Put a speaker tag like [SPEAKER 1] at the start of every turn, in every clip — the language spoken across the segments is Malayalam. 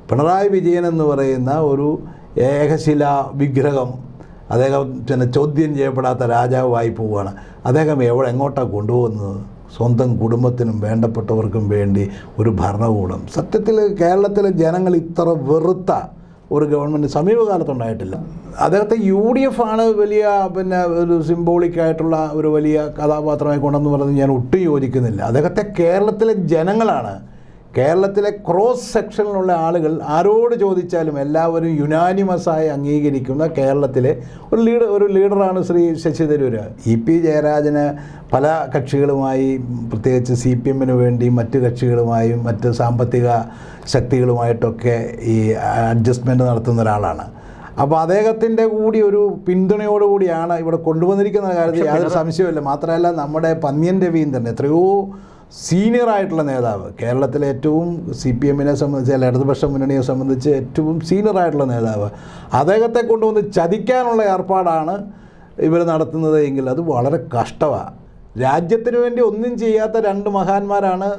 [SPEAKER 1] പിണറായി വിജയൻ എന്ന് പറയുന്ന ഒരു ഏകശിലാ വിഗ്രഹം അദ്ദേഹം ചോദ്യം ചെയ്യപ്പെടാത്ത രാജാവായി പോവുകയാണ്. അദ്ദേഹം എങ്ങോട്ടാണ് കൊണ്ടുപോകുന്നത്? സ്വന്തം കുടുംബത്തിനും വേണ്ടപ്പെട്ടവർക്കും വേണ്ടി ഒരു ഭരണകൂടം. സത്യത്തിൽ കേരളത്തിലെ ജനങ്ങൾ ഇത്ര വെറുത്ത ഒരു ഗവൺമെൻറ് സമീപകാലത്തുണ്ടായിട്ടില്ല. അദ്ദേഹത്തെ UDF ആണ് വലിയ ഒരു സിംബോളിക്കായിട്ടുള്ള ഒരു വലിയ കഥാപാത്രമായി കൊണ്ടെന്ന് പറഞ്ഞ് ഞാൻ ഒട്ടും യോജിക്കുന്നില്ല. അദ്ദേഹത്തെ കേരളത്തിലെ ജനങ്ങളാണ്, കേരളത്തിലെ ക്രോസ് സെക്ഷനിലുള്ള ആളുകൾ ആരോട് ചോദിച്ചാലും എല്ലാവരും യുനാനിമസായി അംഗീകരിക്കുന്ന കേരളത്തിലെ ഒരു ലീഡറാണ് ശ്രീ ശശി തരൂർ. EP ജയരാജന് പല കക്ഷികളുമായി, പ്രത്യേകിച്ച് CPM വേണ്ടി മറ്റ് കക്ഷികളുമായും മറ്റ് സാമ്പത്തിക ശക്തികളുമായിട്ടൊക്കെ ഈ അഡ്ജസ്റ്റ്മെൻറ്റ് നടത്തുന്ന ഒരാളാണ്. അപ്പോൾ അദ്ദേഹത്തിൻ്റെ കൂടി ഒരു പിന്തുണയോടുകൂടിയാണ് ഇവിടെ കൊണ്ടുവന്നിരിക്കുന്ന കാര്യത്തിൽ യാതൊരു സംശയമില്ല. മാത്രമല്ല നമ്മുടെ പന്ന്യൻ രവീന്ദ്രൻ എത്രയോ സീനിയറായിട്ടുള്ള നേതാവ്, കേരളത്തിലെ ഏറ്റവും CPM-നെ സംബന്ധിച്ച് അല്ല ഇടതുപക്ഷ മുന്നണിയെ സംബന്ധിച്ച് ഏറ്റവും സീനിയറായിട്ടുള്ള നേതാവ്, അദ്ദേഹത്തെ കൊണ്ടുവന്ന് ചതിക്കാനുള്ള ഏർപ്പാടാണ് ഇവർ നടത്തുന്നത് എങ്കിൽ അത് വളരെ കഷ്ടമാണ്. രാജ്യത്തിന് വേണ്ടി ഒന്നും ചെയ്യാത്ത രണ്ട് മഹാന്മാരാണ്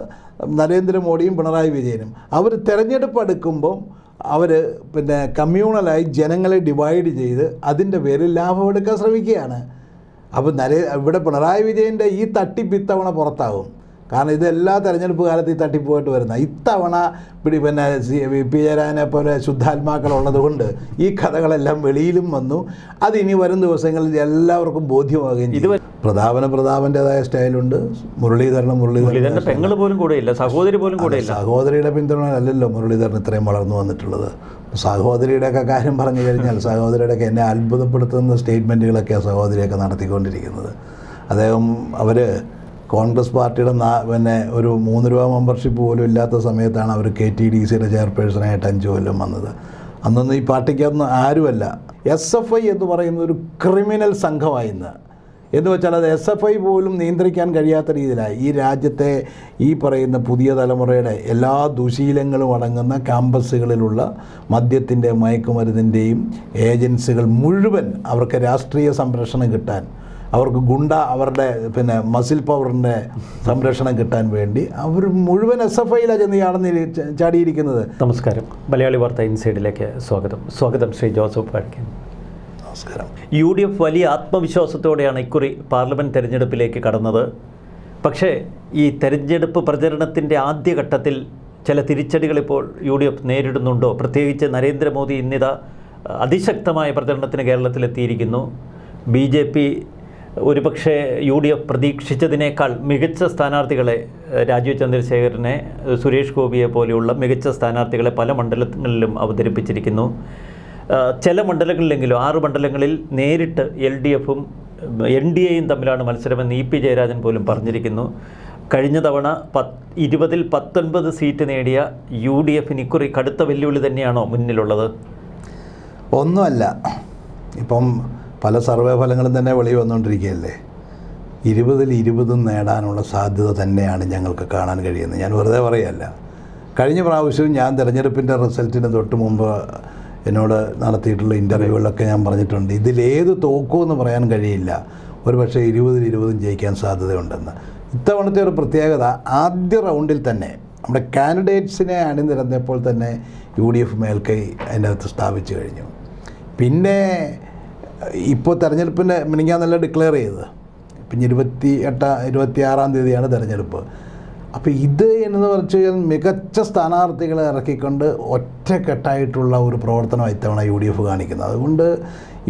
[SPEAKER 1] നരേന്ദ്രമോദിയും പിണറായി വിജയനും. അവർ തിരഞ്ഞെടുപ്പ് എടുക്കുമ്പം അവർ കമ്മ്യൂണലായി ജനങ്ങളെ ഡിവൈഡ് ചെയ്ത് അതിൻ്റെ പേരിൽ ലാഭമെടുക്കാൻ ശ്രമിക്കുകയാണ്. അപ്പോൾ ഇവിടെ പിണറായി വിജയൻ്റെ ഈ തട്ടിപ്പ് ഇത്തവണ പുറത്താവും. കാരണം ഇതെല്ലാ തെരഞ്ഞെടുപ്പ് കാലത്ത് ഈ തട്ടിപ്പോയിട്ട് വരുന്ന ഇത്തവണ VP ജയരാജനെ പോലെ ശുദ്ധാത്മാക്കളുള്ളത് കൊണ്ട് ഈ കഥകളെല്ലാം വെളിയിലും വന്നു. അതിനി വരും ദിവസങ്ങളിൽ എല്ലാവർക്കും ബോധ്യമാകുകയും ചെയ്യും. പ്രതാപൻ്റെതായ സ്റ്റൈലുണ്ട്, മുരളീധരൻ്റെ
[SPEAKER 2] പെങ്ങൾ പോലും കൂടെയില്ല, സഹോദരി പോലും കൂടെയില്ല.
[SPEAKER 1] സഹോദരിയുടെ പിന്തുണയല്ലല്ലോ മുരളീധരൻ ഇത്രയും വളർന്നു വന്നിട്ടുള്ളത്. സഹോദരിയുടെയൊക്കെ കാര്യം പറഞ്ഞു കഴിഞ്ഞാൽ സഹോദരിയുടെയൊക്കെ എന്നെ അത്ഭുതപ്പെടുത്തുന്ന സ്റ്റേറ്റ്മെൻറ്റുകളൊക്കെയാണ് സഹോദരിയൊക്കെ നടത്തിക്കൊണ്ടിരിക്കുന്നത്. അവർ കോൺഗ്രസ് പാർട്ടിയുടെ ഒരു 3 രൂപ മെമ്പർഷിപ്പ് പോലും ഇല്ലാത്ത സമയത്താണ് അവർ KTDCയുടെ ചെയർപേഴ്സണായിട്ട് 5 കൊല്ലം വന്നത്. അന്നൊന്നും ഈ പാർട്ടിക്കതൊന്നും ആരുമല്ല. SFI എന്ന് പറയുന്ന ഒരു ക്രിമിനൽ സംഘമായിന്ന് എന്ന് വെച്ചാൽ അത് SFI പോലും നിയന്ത്രിക്കാൻ കഴിയാത്ത രീതിയിലായി. ഈ രാജ്യത്തെ ഈ പറയുന്ന പുതിയ തലമുറയുടെ എല്ലാ ദുശീലങ്ങളും അടങ്ങുന്ന ക്യാമ്പസുകളിലുള്ള മദ്യത്തിൻ്റെ മയക്കുമരുന്നിൻ്റെയും ഏജൻസികൾ മുഴുവൻ അവർക്ക് രാഷ്ട്രീയ സംരക്ഷണം കിട്ടാൻ, അവർക്ക് അവരുടെ മസിൽ പവറിൻ്റെ സംരക്ഷണം കിട്ടാൻ വേണ്ടി അവർ മുഴുവൻ SFIയിലാണ് ചെന്ന് ചാടിയിരിക്കുന്നത്.
[SPEAKER 2] നമസ്കാരം, മലയാളി വാർത്ത ഇൻസൈഡിലേക്ക് സ്വാഗതം ശ്രീ ജോസഫ് പാടിക്കൻ.
[SPEAKER 1] നമസ്കാരം.
[SPEAKER 2] UDF വലിയ ആത്മവിശ്വാസത്തോടെയാണ് ഇക്കുറി പാർലമെൻറ്റ് തെരഞ്ഞെടുപ്പിലേക്ക് കടന്നത്. പക്ഷേ ഈ തെരഞ്ഞെടുപ്പ് പ്രചരണത്തിൻ്റെ ആദ്യഘട്ടത്തിൽ ചില തിരിച്ചടികൾ ഇപ്പോൾ UDF നേരിടുന്നുണ്ടോ? പ്രത്യേകിച്ച് നരേന്ദ്രമോദി ഇന്നിതാ അതിശക്തമായ പ്രചരണത്തിന് കേരളത്തിലെത്തിയിരിക്കുന്നു. BJP ഒരുപക്ഷെ UDF പ്രതീക്ഷിച്ചതിനേക്കാൾ മികച്ച സ്ഥാനാർത്ഥികളെ, രാജീവ് ചന്ദ്രശേഖരനെ, സുരേഷ് ഗോപിയെ പോലെയുള്ള മികച്ച സ്ഥാനാർത്ഥികളെ പല മണ്ഡലങ്ങളിലും അവതരിപ്പിച്ചിരിക്കുന്നു. ചില മണ്ഡലങ്ങളിലെങ്കിലും 6 മണ്ഡലങ്ങളിൽ നേരിട്ട് LDFും NDAയും തമ്മിലാണ് മത്സരമെന്ന് EP ജയരാജൻ പോലും പറഞ്ഞിരിക്കുന്നു. കഴിഞ്ഞ തവണ 20-ൽ 19 സീറ്റ് നേടിയ UDFന് ഇക്കുറി കടുത്ത വെല്ലുവിളി തന്നെയാണോ മുന്നിലുള്ളത്?
[SPEAKER 1] ഒന്നുമല്ല. ഇപ്പം പല സർവേ ഫലങ്ങളും തന്നെ വെളി വന്നുകൊണ്ടിരിക്കുകയല്ലേ. 20-ൽ 20 നേടാനുള്ള സാധ്യത തന്നെയാണ് ഞങ്ങൾക്ക് കാണാൻ കഴിയുന്നത്. ഞാൻ വെറുതെ പറയുകയല്ല. കഴിഞ്ഞ പ്രാവശ്യവും ഞാൻ തിരഞ്ഞെടുപ്പിൻ്റെ റിസൾട്ടിന് തൊട്ട് മുമ്പ് എന്നോട് നടത്തിയിട്ടുള്ള ഇൻ്റർവ്യൂകളിലൊക്കെ ഞാൻ പറഞ്ഞിട്ടുണ്ട്, ഇതിലേത് തോക്കുമെന്ന് പറയാൻ കഴിയില്ല, ഒരു പക്ഷേ 20-ൽ 20 ജയിക്കാൻ സാധ്യതയുണ്ടെന്ന്. ഇത്തവണത്തെ ഒരു പ്രത്യേകത, ആദ്യ റൗണ്ടിൽ തന്നെ നമ്മുടെ കാൻഡിഡേറ്റ്സിനെ അണിനിരന്നപ്പോൾ തന്നെ UDF മേൽക്കൈ അതിൻ്റെ അകത്ത് സ്ഥാപിച്ചു കഴിഞ്ഞു. പിന്നെ ഇപ്പോൾ തെരഞ്ഞെടുപ്പിൻ്റെ മിനിങ്ങാന്നല്ല ഡിക്ലെയർ ചെയ്തത്. പിന്നെ 26-ാം തീയതിയാണ് തെരഞ്ഞെടുപ്പ്. അപ്പോൾ ഇത് എന്ന് വെച്ച് കഴിഞ്ഞാൽ മികച്ച സ്ഥാനാർത്ഥികളെ ഇറക്കിക്കൊണ്ട് ഒറ്റക്കെട്ടായിട്ടുള്ള ഒരു പ്രവർത്തനം ഇത്തവണ UDF കാണിക്കുന്നത്. അതുകൊണ്ട്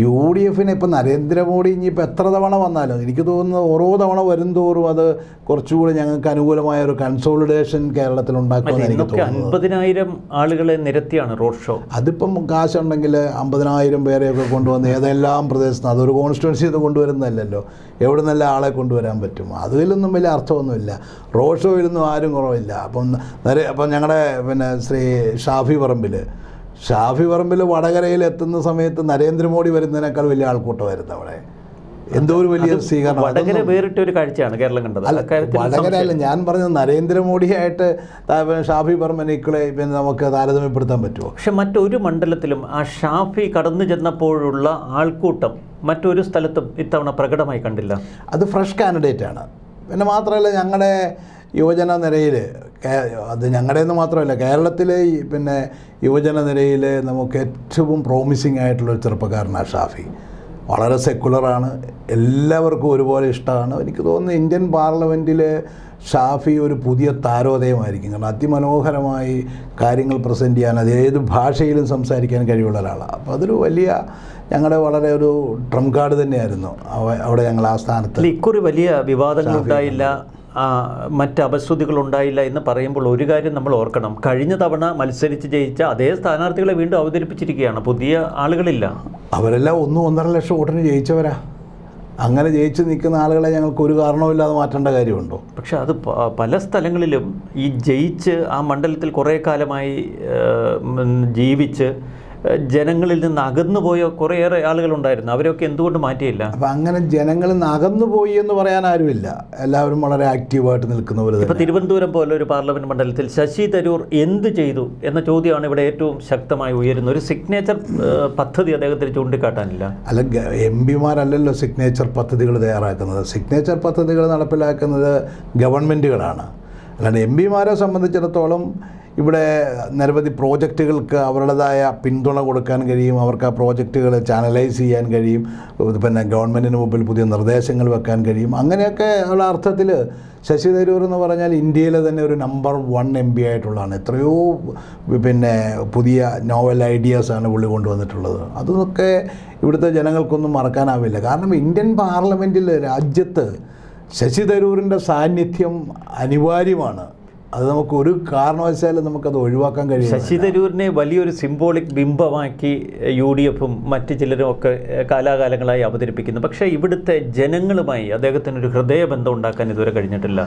[SPEAKER 1] UDFന് ഇപ്പോൾ നരേന്ദ്രമോദി ഇനിയിപ്പോൾ എത്ര തവണ വന്നാലും എനിക്ക് തോന്നുന്നു ഓരോ തവണ വരും തോറും അത് കുറച്ചുകൂടി ഞങ്ങൾക്ക് അനുകൂലമായ ഒരു കൺസോളിഡേഷൻ കേരളത്തിൽ ഉണ്ടാക്കുമെന്ന് എനിക്ക് തോന്നുന്നു.
[SPEAKER 2] 50,000 ആളുകളെ നിരത്തിയാണ് റോഡ് ഷോ.
[SPEAKER 1] അതിപ്പം കാശുണ്ടെങ്കിൽ 50,000 പേരെയൊക്കെ കൊണ്ടുവന്ന് ഏതെല്ലാം പ്രദേശത്ത്, അതൊരു കോൺസ്റ്റിറ്റ്യുവൻസിയിൽ നിന്ന് കൊണ്ടുവരുന്നതല്ലല്ലോ, എവിടെ നിന്നല്ല ആളെ കൊണ്ടുവരാൻ പറ്റും. അതിലൊന്നും വലിയ അർത്ഥമൊന്നുമില്ല. റോഡ് ഷോയിലൊന്നും ആരും കുറവില്ല. അപ്പം ഞങ്ങളുടെ ശ്രീ ഷാഫി പറമ്പിൽ വടകരയിൽ എത്തുന്ന സമയത്ത് നരേന്ദ്രമോദി വരുന്നതിനേക്കാൾ വലിയ ആൾക്കൂട്ടമായിരുന്നു അവിടെ. എന്തോ ഒരു വലിയ സ്വീകരണം.
[SPEAKER 2] വടകര വേറിട്ടൊരു കാഴ്ചയാണ് കേരളം കണ്ടത്.
[SPEAKER 1] വടകരയല്ല ഞാൻ പറഞ്ഞത്, നരേന്ദ്രമോദിയായിട്ട് ഷാഫി പറമ്പിനെ നമുക്ക് താരതമ്യപ്പെടുത്താൻ പറ്റുമോ?
[SPEAKER 2] പക്ഷെ മറ്റൊരു മണ്ഡലത്തിലും ആ ഷാഫി കടന്നു ചെന്നപ്പോഴുള്ള ആൾക്കൂട്ടം മറ്റൊരു സ്ഥലത്തും ഇത്തവണ പ്രകടമായി കണ്ടില്ല.
[SPEAKER 1] അത് ഫ്രഷ് കാൻഡിഡേറ്റാണ്. പിന്നെ മാത്രമല്ല ഞങ്ങളുടെ യുവജന നിരയിൽ അത് ഞങ്ങളുടെ നിന്ന് മാത്രമല്ല, കേരളത്തിലെ പിന്നെ യുവജന നിരയിൽ നമുക്ക് ഏറ്റവും പ്രോമിസിംഗ് ആയിട്ടുള്ളൊരു ചെറുപ്പക്കാരനാണ് ഷാഫി. വളരെ സെക്കുലറാണ്, എല്ലാവർക്കും ഒരുപോലെ ഇഷ്ടമാണ്. എനിക്ക് തോന്നുന്നു ഇന്ത്യൻ പാർലമെൻറ്റിൽ ഷാഫി ഒരു പുതിയ താരോദയമായിരിക്കും. കാരണം അതിമനോഹരമായി കാര്യങ്ങൾ പ്രസൻറ്റ് ചെയ്യാൻ, അത് ഏത് ഭാഷയിലും സംസാരിക്കാൻ കഴിവുള്ള ഒരാളാണ്. അപ്പോൾ അതൊരു വലിയ ഞങ്ങളുടെ വളരെ ഒരു ട്രം കാർഡ് തന്നെയായിരുന്നു അവിടെ ഞങ്ങൾ ആ സ്ഥാനത്ത്.
[SPEAKER 2] ഇക്കുറി വലിയ വിവാദങ്ങളുണ്ടായില്ല, മറ്റ് അപശ്രുതികളുണ്ടായില്ല എന്ന് പറയുമ്പോൾ ഒരു കാര്യം നമ്മൾ ഓർക്കണം. കഴിഞ്ഞ തവണ മത്സരിച്ച് ജയിച്ച അതേ സ്ഥാനാർത്ഥികളെ വീണ്ടും അവതരിപ്പിച്ചിരിക്കുകയാണ്, പുതിയ ആളുകളില്ല.
[SPEAKER 1] അവരെല്ലാം 1-1.5 ലക്ഷം വോട്ടിന് ജയിച്ചവരാ. അങ്ങനെ ജയിച്ച് നിൽക്കുന്ന ആളുകളെ ഞങ്ങൾക്ക് ഒരു കാരണവുമില്ലാതെ മാറ്റേണ്ട കാര്യമുണ്ടോ?
[SPEAKER 2] പക്ഷെ അത് പല സ്ഥലങ്ങളിലും ഈ ജയിച്ച് ആ മണ്ഡലത്തിൽ കുറേ കാലമായി ജീവിച്ച് ജനങ്ങളിൽ നിന്ന് അകന്നുപോയ കുറേയേറെ ആളുകളുണ്ടായിരുന്നു. അവരൊക്കെ എന്തുകൊണ്ട് മാറ്റിയില്ല?
[SPEAKER 1] അപ്പം അങ്ങനെ ജനങ്ങളിൽ നിന്ന് അകന്നുപോയി എന്ന് പറയാൻ ആരുമില്ല. എല്ലാവരും വളരെ ആക്റ്റീവായിട്ട് നിൽക്കുന്നവർ.
[SPEAKER 2] ഇപ്പോൾ തിരുവനന്തപുരം പോലെ ഒരു പാർലമെൻറ്റ് മണ്ഡലത്തിൽ ശശി തരൂർ എന്ത് ചെയ്തു എന്ന ചോദ്യമാണ് ഇവിടെ ഏറ്റവും ശക്തമായി ഉയരുന്നത്. ഒരു സിഗ്നേച്ചർ പദ്ധതി അദ്ദേഹത്തിന് ചൂണ്ടിക്കാട്ടാനില്ല.
[SPEAKER 1] അല്ല, MP-മാരല്ലല്ലോ സിഗ്നേച്ചർ പദ്ധതികൾ തയ്യാറാക്കുന്നത്. സിഗ്നേച്ചർ പദ്ധതികൾ നടപ്പിലാക്കുന്നത് ഗവൺമെൻറ്റുകളാണ്. അല്ലാണ്ട് MP-മാരെ സംബന്ധിച്ചിടത്തോളം ഇവിടെ നിരവധി പ്രോജക്റ്റുകൾക്ക് അവരുടേതായ പിന്തുണ കൊടുക്കാൻ കഴിയും, അവർക്ക് ആ പ്രോജക്റ്റുകൾ ചാനലൈസ് ചെയ്യാൻ കഴിയും, പിന്നെ ഗവൺമെൻറ്റിന് മുമ്പിൽ പുതിയ നിർദ്ദേശങ്ങൾ വെക്കാൻ കഴിയും. അങ്ങനെയൊക്കെ ഉള്ള അർത്ഥത്തിൽ ശശി തരൂർ എന്ന് പറഞ്ഞാൽ ഇന്ത്യയിലെ തന്നെ ഒരു നമ്പർ 1 MP ആയിട്ടുള്ളതാണ്. എത്രയോ പിന്നെ പുതിയ നോവൽ ഐഡിയാസാണ് പുള്ളി കൊണ്ടുവന്നിട്ടുള്ളത്. അതൊക്കെ ഇവിടുത്തെ ജനങ്ങൾക്കൊന്നും മറക്കാനാവില്ല. കാരണം ഇന്ത്യൻ പാർലമെൻറ്റിൽ രാജ്യത്ത് ശശി തരൂരിൻ്റെ സാന്നിധ്യം അനിവാര്യമാണ്. അത് നമുക്ക് ഒരു കാരണവശാലും നമുക്കത് ഒഴിവാക്കാൻ കഴിയും.
[SPEAKER 2] ശശി തരൂരിനെ വലിയൊരു സിംബോളിക് ബിംബമാക്കി UDFും മറ്റ് ചിലരും ഒക്കെ കാലാകാലങ്ങളായി അവതരിപ്പിക്കുന്നു. പക്ഷേ ഇവിടുത്തെ ജനങ്ങളുമായി അദ്ദേഹത്തിനൊരു ഹൃദയബന്ധം ഉണ്ടാക്കാൻ ഇതുവരെ കഴിഞ്ഞിട്ടില്ല.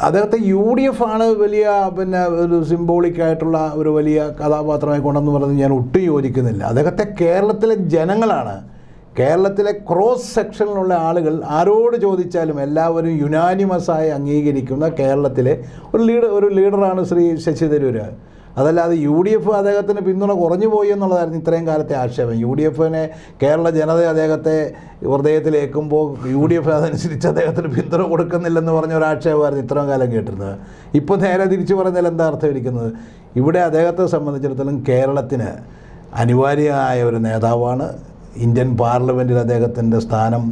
[SPEAKER 1] അദ്ദേഹത്തെ UDF ആണ് വലിയ പിന്നെ ഒരു സിംബോളിക് ആയിട്ടുള്ള ഒരു വലിയ കഥാപാത്രമായി കൊണ്ടെന്ന് പറഞ്ഞ് ഞാൻ ഒട്ടും യോജിക്കുന്നില്ല. അദ്ദേഹത്തെ കേരളത്തിലെ ജനങ്ങളാണ്, കേരളത്തിലെ ക്രോസ് സെക്ഷനിലുള്ള ആളുകൾ ആരോട് ചോദിച്ചാലും എല്ലാവരും യുനാനിമസായി അംഗീകരിക്കുന്ന കേരളത്തിലെ ഒരു ലീഡറാണ് ശ്രീ ശശി തരൂർ. അതല്ലാതെ UDF അദ്ദേഹത്തിന് പിന്തുണ കുറഞ്ഞു പോയി എന്നുള്ളതായിരുന്നു ഇത്രയും കാലത്തെ ആക്ഷേപം. UDFനെ കേരള ജനത അദ്ദേഹത്തെ ഹൃദയത്തിലേക്കുമ്പോൾ UDF അതനുസരിച്ച് അദ്ദേഹത്തിന് പിന്തുണ കൊടുക്കുന്നില്ലെന്ന് പറഞ്ഞ ഒരു ആക്ഷേപമായിരുന്നു ഇത്രയും കാലം കേട്ടിരുന്നത്. ഇപ്പോൾ നേരെ തിരിച്ചു പറഞ്ഞാൽ എന്താ അർത്ഥം ഇരിക്കുന്നത്? ഇവിടെ അദ്ദേഹത്തെ സംബന്ധിച്ചിടത്തോളം കേരളത്തിന് അനിവാര്യമായ ഒരു നേതാവാണ്. ഇന്ത്യൻ പാർലമെൻറ്റിൽ അദ്ദേഹത്തിൻ്റെ സ്ഥാനം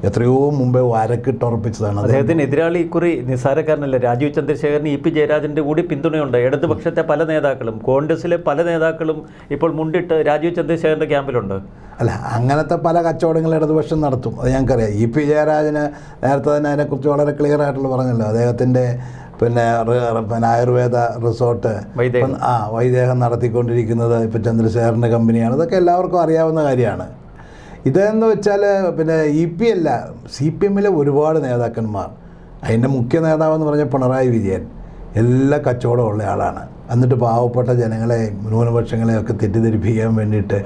[SPEAKER 1] എത്രയോ മുമ്പേ വരക്കിട്ടുറപ്പിച്ചതാണ്.
[SPEAKER 2] അദ്ദേഹത്തിന് എതിരാളി ഇക്കുറി നിസ്സാരക്കാരനല്ല. രാജീവ് ചന്ദ്രശേഖരന് EP ജയരാജൻ്റെ കൂടി പിന്തുണയുണ്ട്. ഇടതുപക്ഷത്തെ പല നേതാക്കളും, കോൺഗ്രസിലെ പല നേതാക്കളും ഇപ്പോൾ മുണ്ടിട്ട് രാജീവ് ചന്ദ്രശേഖരൻ്റെ ക്യാമ്പിലുണ്ട്.
[SPEAKER 1] അല്ല, അങ്ങനത്തെ പല കച്ചവടങ്ങൾ ഇടതുപക്ഷം നടത്തും, അത് ഞങ്ങൾക്കറിയാം. EP ജയരാജന് നേരത്തെ തന്നെ അതിനെക്കുറിച്ച് വളരെ ക്ലിയർ ആയിട്ടുള്ള പറഞ്ഞല്ലോ. അദ്ദേഹത്തിൻ്റെ പിന്നെ ആയുർവേദ റിസോർട്ട് വൈദേഹം നടത്തിക്കൊണ്ടിരിക്കുന്നത് ഇപ്പോൾ ചന്ദ്രശേഖരൻ്റെ കമ്പനിയാണ്. ഇതൊക്കെ എല്ലാവർക്കും അറിയാവുന്ന കാര്യമാണ്. ഇതെന്ന് വെച്ചാൽ പിന്നെ EP അല്ല, CPM-ലെ ഒരുപാട് നേതാക്കന്മാർ, അതിൻ്റെ മുഖ്യ നേതാവെന്ന് പറഞ്ഞാൽ പിണറായി വിജയൻ എല്ലാ കച്ചവടമുള്ള ആളാണ്. എന്നിട്ട് പാവപ്പെട്ട ജനങ്ങളെ, ന്യൂനപക്ഷങ്ങളെ ഒക്കെ തെറ്റിദ്ധരിപ്പിക്കാൻ വേണ്ടിയിട്ട്